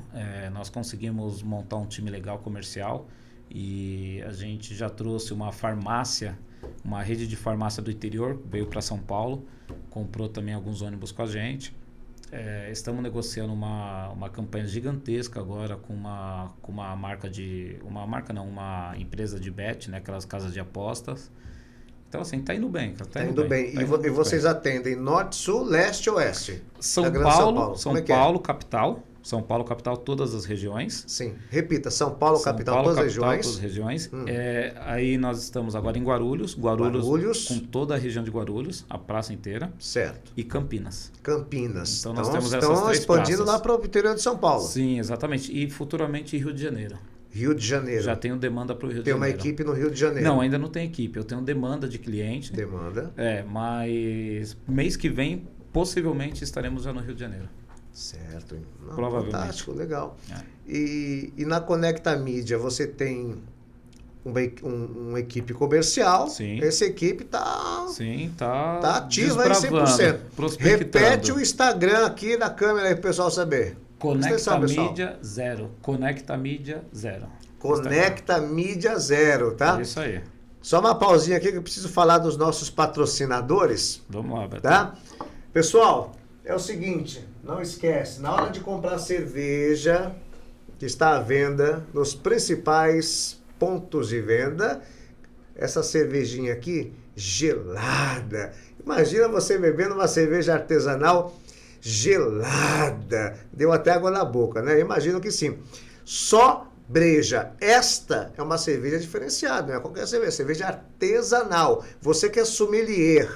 nós conseguimos montar um time legal comercial e a gente já trouxe uma farmácia, uma rede de farmácia do interior, veio para São Paulo, comprou também alguns ônibus com a gente. Estamos negociando uma campanha gigantesca agora com uma empresa de bet, né? Aquelas casas de apostas. Então, assim, tá indo bem. Tá indo bem. E vocês atendem norte, sul, leste ou oeste? São Paulo, capital. São Paulo, capital, todas as regiões. Sim. Repita, São Paulo, capital, todas as regiões. Aí nós estamos agora em Guarulhos, com toda a região de Guarulhos, a praça inteira. Certo. E Campinas. Então nós temos essas três praças. expandindo lá para o interior de São Paulo. Sim, exatamente. E futuramente Rio de Janeiro. Rio de Janeiro. Já tenho demanda para o Rio de Janeiro. Tem uma equipe no Rio de Janeiro. Não, ainda não tem equipe. Eu tenho demanda de cliente. Demanda. Mas mês que vem, possivelmente, estaremos já no Rio de Janeiro. Certo. Não, provavelmente. Fantástico, legal. E na Conecta Mídia você tem uma equipe comercial. Sim. Essa equipe está ativa em 100%. Repete o Instagram aqui na câmera aí para o pessoal saber. Conecta Mídia Zero. Conecta Mídia Zero. Conecta Mídia Zero, tá? É isso aí. Só uma pausinha aqui que eu preciso falar dos nossos patrocinadores. Vamos lá, Beto. Tá? Pessoal, é o seguinte, não esquece, na hora de comprar cerveja, que está à venda nos principais pontos de venda, essa cervejinha aqui, gelada. Imagina você bebendo uma cerveja artesanal gelada. Deu até água na boca, né? Imagino que sim. Só breja. Esta é uma cerveja diferenciada, não é qualquer cerveja, cerveja artesanal. Você que é sommelier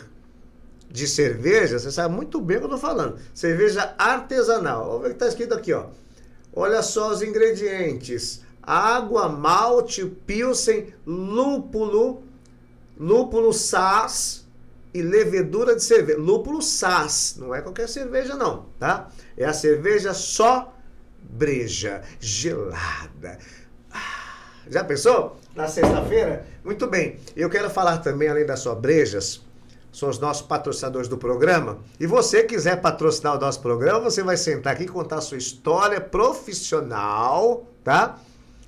de cerveja, você sabe muito bem o que eu estou falando. Cerveja artesanal. Olha o que está escrito aqui, ó. Olha só os ingredientes. Água, malte, pilsen, lúpulo Saaz e levedura de cerveja. Lúpulo Saaz, não é qualquer cerveja não, tá? É a cerveja só breja, gelada. Já pensou? Na sexta-feira? Muito bem. Eu quero falar também, além das só brejas, são os nossos patrocinadores do programa. E você quiser patrocinar o nosso programa, você vai sentar aqui e contar a sua história profissional, tá?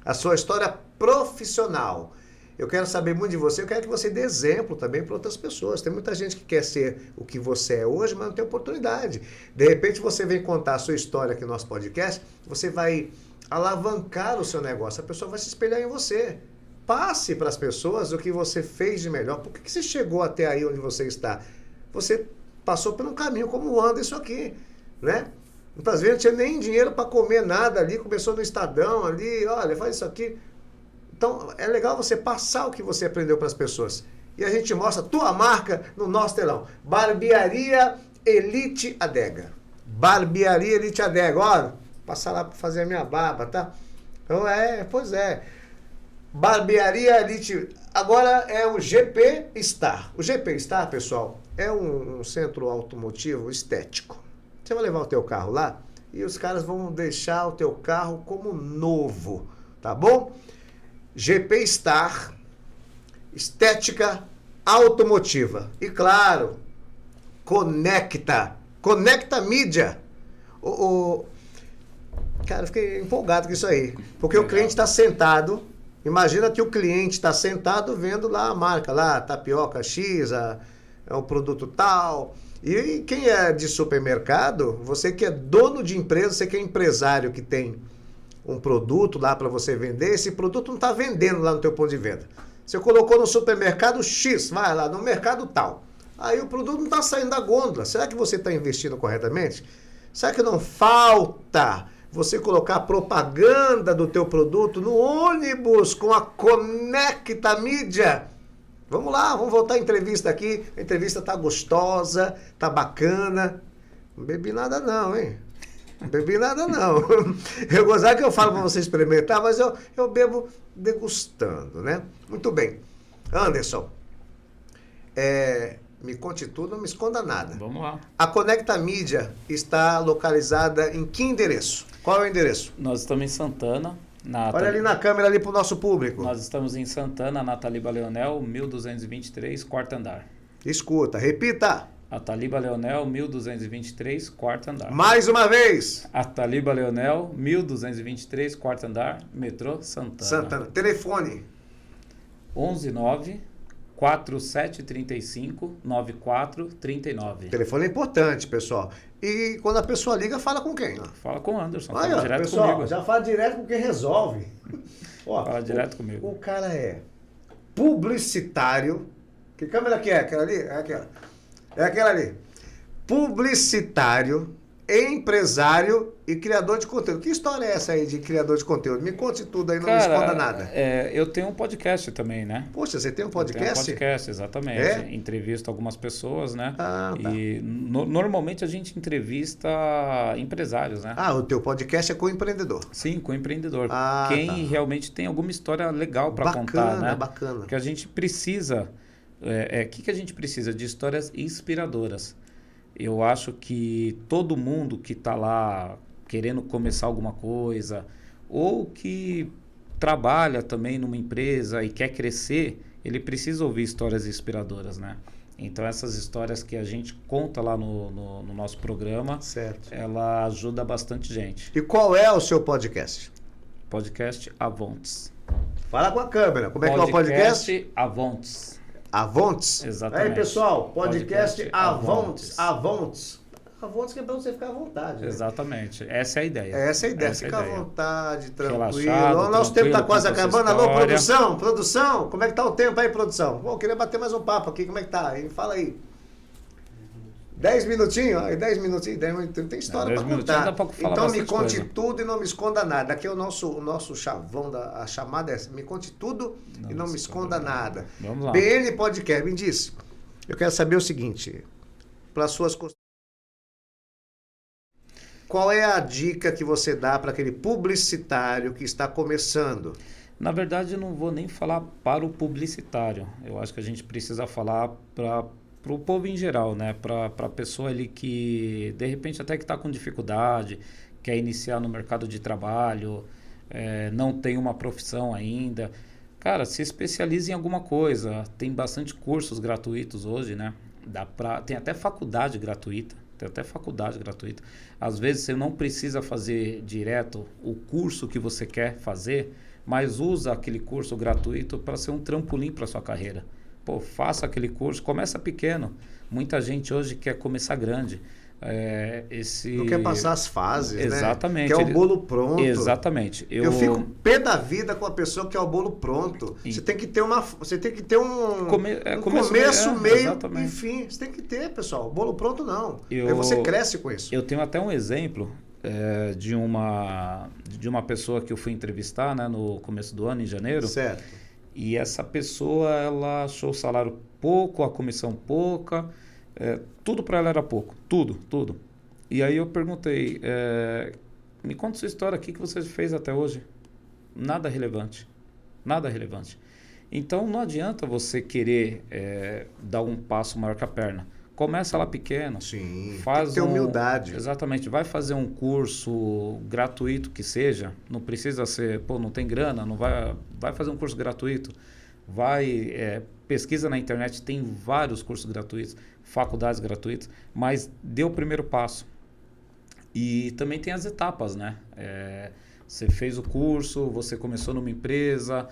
A sua história profissional. Eu quero saber muito de você, eu quero que você dê exemplo também para outras pessoas. Tem muita gente que quer ser o que você é hoje, mas não tem oportunidade. De repente você vem contar a sua história aqui no nosso podcast, você vai alavancar o seu negócio, a pessoa vai se espelhar em você. Passe para as pessoas o que você fez de melhor. Por que você chegou até aí onde você está? Você passou por um caminho como o Anderson aqui, né? Muitas vezes não tinha nem dinheiro para comer nada ali, começou no Estadão ali, olha, faz isso aqui. Então, é legal você passar o que você aprendeu para as pessoas. E a gente mostra a tua marca no nosso telão. Barbearia Elite Adega. Barbearia Elite Adega. Ó, passar lá para fazer a minha barba, tá? Então, pois é. Barbearia Elite. Agora é o GP Star. O GP Star, pessoal, é um centro automotivo estético. Você vai levar o teu carro lá e os caras vão deixar o teu carro como novo, tá bom? GP Star, estética automotiva. E claro, Conecta Mídia. Cara, eu fiquei empolgado com isso aí. Porque o cliente está sentado. Imagina que o cliente está sentado vendo lá a marca, lá, tapioca X, é um produto tal. E quem é de supermercado, você que é dono de empresa, você que é empresário que tem um produto lá para você vender, esse produto não está vendendo lá no teu ponto de venda. Você colocou no supermercado X, vai lá, no mercado tal. Aí o produto não está saindo da gôndola. Será que você está investindo corretamente? Será que não falta você colocar propaganda do teu produto no ônibus com a Conecta Mídia? Vamos lá, vamos voltar à entrevista aqui. A entrevista tá gostosa, tá bacana. Não bebi nada não, hein? Não bebi nada não. Eu gozar que eu falo para você experimentar, mas eu bebo degustando, né? Muito bem. Anderson, me conte tudo, não me esconda nada. Vamos lá. A Conecta Mídia está localizada em que endereço? Qual é o endereço? Nós estamos em Santana. Olha ali na câmera ali para o nosso público. Nós estamos em Santana, na Taliba Leonel, 1223, quarto andar. Escuta, repita. A Taliba Leonel, 1223, quarto andar. Mais uma vez. A Taliba Leonel, 1223, quarto andar, metrô Santana. Santana. Telefone. 119-4735-9439. Telefone é importante, pessoal. E quando a pessoa liga, fala com quem? Fala com o Anderson, Aí, fala ó, direto pessoal, comigo. já fala direto com quem resolve. Ó, Fala direto comigo. O cara é publicitário. Que câmera que é? Aquela ali? É aquela. É aquela ali. Publicitário, empresário e criador de conteúdo. Que história é essa aí de criador de conteúdo? Me conte tudo aí, não me esconda nada. Eu tenho um podcast também, né? Poxa, você tem um Eu tenho podcast? um podcast, exatamente. É? Entrevisto algumas pessoas, né? Ah, tá. E normalmente a gente entrevista empresários, né? Ah, o teu podcast é com o empreendedor. Sim, com empreendedor. Ah, Quem tá. realmente tem alguma história legal para contar, né? Bacana. Porque a gente precisa... que a gente precisa? De histórias inspiradoras. Eu acho que todo mundo que está lá querendo começar alguma coisa ou que trabalha também numa empresa e quer crescer, ele precisa ouvir histórias inspiradoras, né? Então essas histórias que a gente conta lá no nosso programa, Certo. ela ajuda bastante gente. E qual é o seu podcast? Podcast Avontes. Fala com a câmera. Como é que é o podcast? Avontes. Avontes? Exatamente. Aí, pessoal, podcast Avontes. Avontes. Avontes que é pra você ficar à vontade. Né? Exatamente. Essa é a ideia. Essa é a ideia. Essa é a Fica à ideia. vontade, tranquilo. Relaxado, O nosso tempo tá tranquilo, quase conta essa acabando. Alô, história. produção? Produção? Como é que tá o tempo aí, produção? Bom, eu queria bater mais um papo aqui. Como é que tá? Fala aí. 10 minutinhos? 10 minutinhos. Tem história 10 pra minutinhos contar. dá pra falar Então me bastante conte coisa. tudo e não me esconda nada. Aqui é o nosso chavão, a chamada é essa. Me conte tudo e não me esconda nada. Vamos lá. BN Podcast, me diz. Eu quero saber o seguinte. Para suas... Qual é a dica que você dá para aquele publicitário que está começando? Na verdade, eu não vou nem falar para o publicitário. Eu acho que a gente precisa falar para o povo em geral, né? Para a pessoa ali que, de repente, até que está com dificuldade, quer iniciar no mercado de trabalho, não tem uma profissão ainda. Cara, se especialize em alguma coisa. Tem bastante cursos gratuitos hoje, né? Tem até faculdade gratuita. Às vezes você não precisa fazer direto o curso que você quer fazer, mas usa aquele curso gratuito para ser um trampolim para sua carreira. Pô, faça aquele curso, começa pequeno. Muita gente hoje quer começar grande. Não quer passar as fases, exatamente, né? Quer o bolo pronto. Exatamente. Eu fico pé da vida com a pessoa que é o bolo pronto. Você tem que ter um começo, meio exatamente. e fim. Você tem que ter, pessoal. Bolo pronto não. Aí você cresce com isso. Eu tenho até um exemplo de uma pessoa que eu fui entrevistar, né, no começo do ano, em janeiro. Certo. E essa pessoa, ela achou o salário pouco, a comissão pouca. Tudo para ela era pouco, tudo. E aí eu perguntei, me conta sua história, o que você fez até hoje? Nada relevante. Então não adianta você querer dar um passo maior que a perna. Começa lá pequeno. Sim, faz tem que ter humildade. Exatamente, vai fazer um curso gratuito que seja, não precisa ser, não tem grana, não vai fazer um curso gratuito. Pesquisa na internet, tem vários cursos gratuitos, faculdades gratuitas, mas dê o primeiro passo. E também tem as etapas, né? Você fez o curso, você começou numa empresa,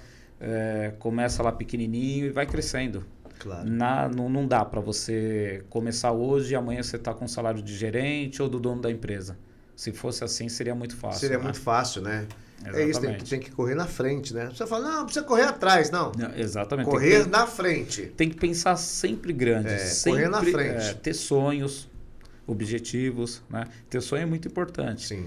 começa lá pequenininho e vai crescendo. Claro. Não dá para você começar hoje e amanhã você tá com o salário de gerente ou do dono da empresa. Se fosse assim, seria muito fácil. Seria né? muito fácil, né? É isso, Exatamente. tem que correr na frente, né? Você fala, não precisa correr atrás, não. Não, exatamente. Correr na frente. Tem que pensar sempre grande. Sempre, correr na frente. ter sonhos, objetivos, né? Ter sonho é muito importante. Sim.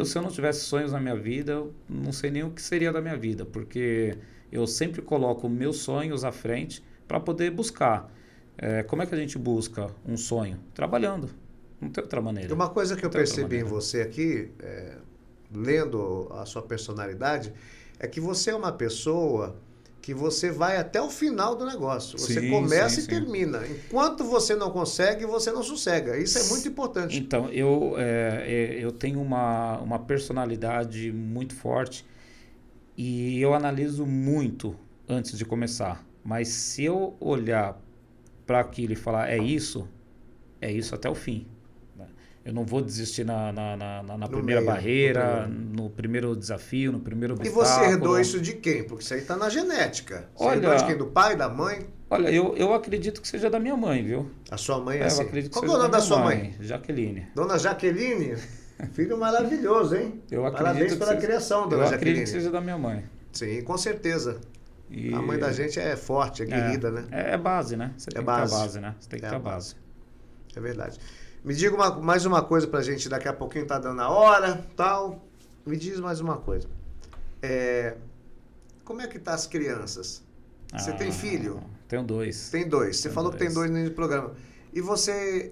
Se eu não tivesse sonhos na minha vida, eu não sei nem o que seria da minha vida, porque eu sempre coloco meus sonhos à frente para poder buscar. Como é que a gente busca um sonho? Trabalhando. Não tem outra maneira. Uma coisa que eu percebi em você aqui, lendo a sua personalidade, é que você é uma pessoa que você vai até o final do negócio. Você começa e termina. Enquanto você não consegue, você não sossega. Isso é muito importante. Então, eu tenho uma personalidade muito forte e eu analiso muito antes de começar. Mas se eu olhar para aquilo e falar, é isso até o fim. Eu não vou desistir na primeira barreira, no primeiro desafio, no primeiro obstáculo. E você herdou isso de quem? Porque isso aí está na genética. Você herdou de quem? Do pai, da mãe? Olha, eu acredito que seja da minha mãe, viu? A sua mãe é assim? Eu acredito que Qual seja é o nome da sua mãe? mãe? Jaqueline. Dona Jaqueline? Filho maravilhoso, hein? Parabéns pela criação, dona Jaqueline. Eu acredito que seja da minha mãe. Sim, com certeza. A mãe da gente é forte, é guerrida, né? É base, né? Você tem que ter a base, né? Você tem que ter a base. É verdade. Me diga mais uma coisa pra gente, daqui a pouquinho tá dando a hora, tal. Me diz mais uma coisa. Como é que tá as crianças? Você tem filho? Tenho 2. Tem 2. Você falou que tem 2 no programa. E você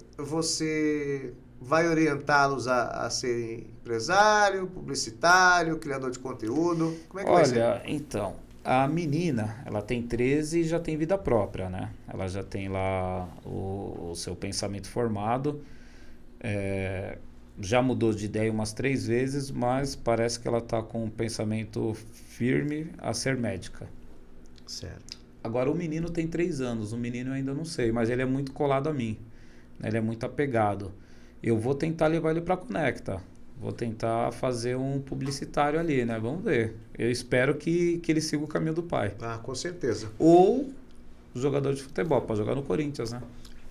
vai orientá-los a serem empresário, publicitário, criador de conteúdo? Como é que vai ser? Olha, então, a menina, ela tem 13 e já tem vida própria, né? Ela já tem lá o seu pensamento formado. Já mudou de ideia umas 3 vezes, mas parece que ela está com um pensamento firme a ser médica. Certo. Agora, o menino tem 3 anos, o menino eu ainda não sei, mas ele é muito colado a mim, né? Ele é muito apegado. Eu vou tentar levar ele para a Conecta, vou tentar fazer um publicitário ali, né? Vamos ver. Eu espero que ele siga o caminho do pai. Ah, com certeza. Ou jogador de futebol, para jogar no Corinthians, né?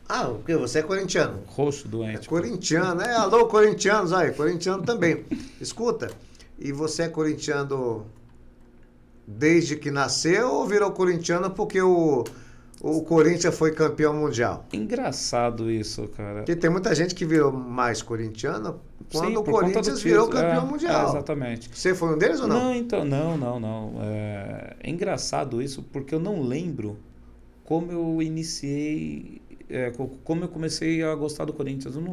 Ah, porque você é corintiano. Roxo, doente. É corintiano, né? Alô, corintianos aí, corintiano também. Escuta, e você é corintiano desde que nasceu ou virou corintiano porque o Corinthians foi campeão mundial? Engraçado isso, cara. Porque tem muita gente que virou mais corintiano quando o por conta do Corinthians título. virou campeão mundial. Exatamente. Você foi um deles ou não? Não, então, não. É engraçado isso porque eu não lembro como eu iniciei, como eu comecei a gostar do Corinthians. Eu não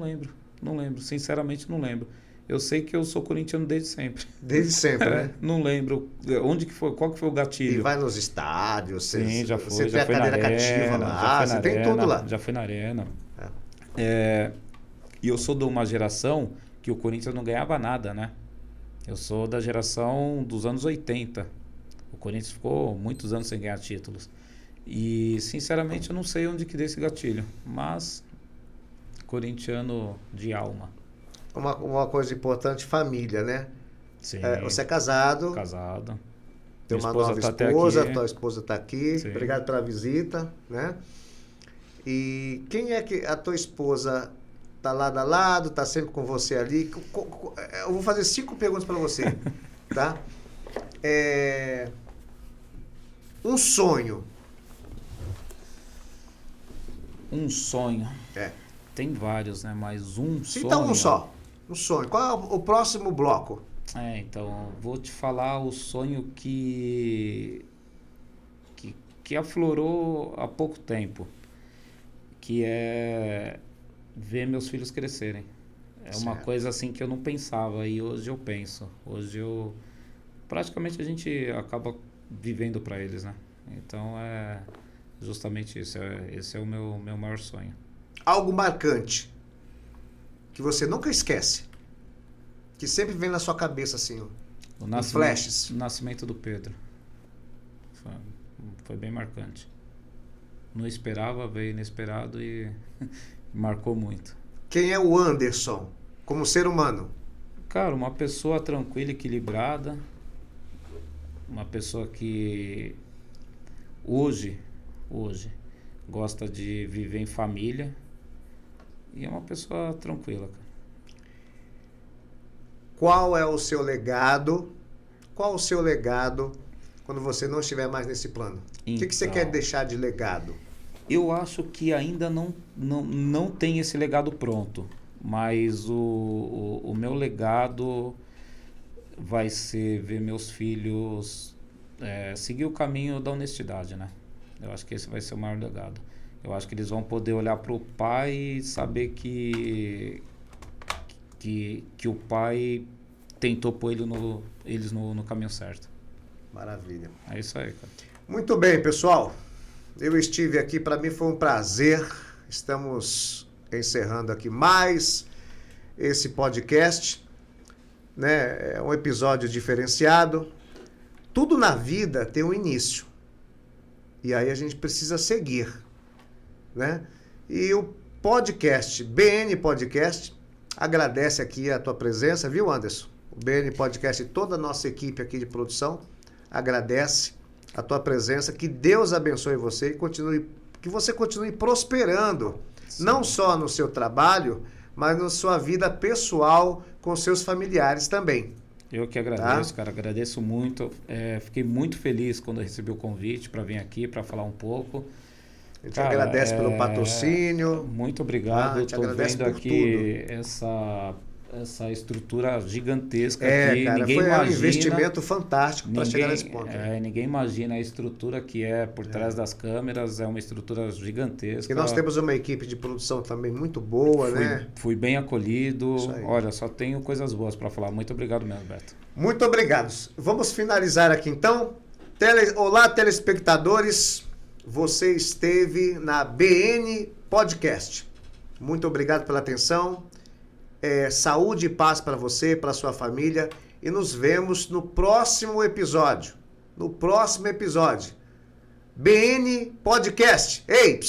lembro, sinceramente não lembro. Eu sei que eu sou corintiano desde sempre. Desde sempre, né? Não lembro onde que foi, qual que foi o gatilho. E vai nos estádios, sim, já foi, você tem a cadeira cativa lá, você tem tudo lá. Já fui na arena. E eu sou de uma geração que o Corinthians não ganhava nada, né? Eu sou da geração dos anos 80. O Corinthians ficou muitos anos sem ganhar títulos. E, sinceramente, eu não sei onde que deu esse gatilho. Mas, corintiano de alma. Uma coisa importante, família, né? Sim. Você é casado. Casado. Tem uma nova esposa, tua esposa está aqui. Sim. Obrigado pela visita, né? E quem é que a tua esposa tá lado a lado, tá sempre com você ali? Eu vou fazer 5 perguntas para você, tá? Um sonho. Um sonho. Tem vários, né? Mas um sonho. Então um só. Um sonho. Qual é o próximo bloco? Então, vou te falar o sonho que aflorou há pouco tempo, que é ver meus filhos crescerem. É uma coisa assim que eu não pensava e hoje eu penso. Praticamente a gente acaba vivendo para eles, né? Então é justamente isso. Esse é o meu maior sonho. Algo marcante que você nunca esquece, que sempre vem na sua cabeça assim, flashes. O nascimento do Pedro foi bem marcante. Não esperava, veio inesperado e marcou muito. Quem é o Anderson como ser humano? Cara, uma pessoa tranquila, equilibrada, uma pessoa que hoje gosta de viver em família e é uma pessoa tranquila, cara. Qual é o seu legado? Qual o seu legado quando você não estiver mais nesse plano? O que você quer deixar de legado? Eu acho que ainda não tem esse legado pronto, mas o meu legado vai ser ver meus filhos seguir o caminho da honestidade, né? Eu acho que esse vai ser o maior legado. Eu acho que eles vão poder olhar para o pai e saber que o pai tentou pôr eles no caminho certo. Maravilha. É isso aí, cara. Muito bem, pessoal. Eu estive aqui, para mim foi um prazer. Estamos encerrando aqui mais esse podcast, né? É um episódio diferenciado. Tudo na vida tem um início. E aí a gente precisa seguir, né? E o podcast, BN Podcast, agradece aqui a tua presença, viu, Anderson? O BN Podcast e toda a nossa equipe aqui de produção agradece a tua presença. Que Deus abençoe você e que você continue prosperando, sim, não só no seu trabalho, mas na sua vida pessoal com seus familiares também. Eu que agradeço, cara, agradeço muito. Fiquei muito feliz quando eu recebi o convite para vir aqui para falar um pouco. A gente agradece pelo patrocínio. Muito obrigado. Estou vendo aqui essa estrutura gigantesca aqui. Cara, ninguém foi imagina, um investimento fantástico para chegar nesse ponto. Ninguém imagina a estrutura que é por trás das câmeras, é uma estrutura gigantesca. E nós temos uma equipe de produção também muito boa, né? Fui bem acolhido. Olha, só tenho coisas boas para falar. Muito obrigado mesmo, Beto. Muito obrigado. Vamos finalizar aqui então. Olá, telespectadores. Você esteve na BN Podcast. Muito obrigado pela atenção. Saúde e paz para você, para sua família. E nos vemos no próximo episódio. BN Podcast. Ei,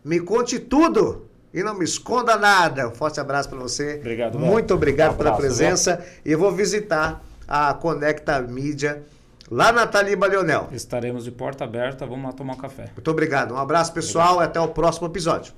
me conte tudo e não me esconda nada. Um forte abraço para você. Obrigado, muito obrigado pela presença. E eu vou visitar a Conecta Mídia lá na Taliba Leonel. Estaremos de porta aberta. Vamos lá tomar um café. Muito obrigado. Um abraço, pessoal. E até o próximo episódio.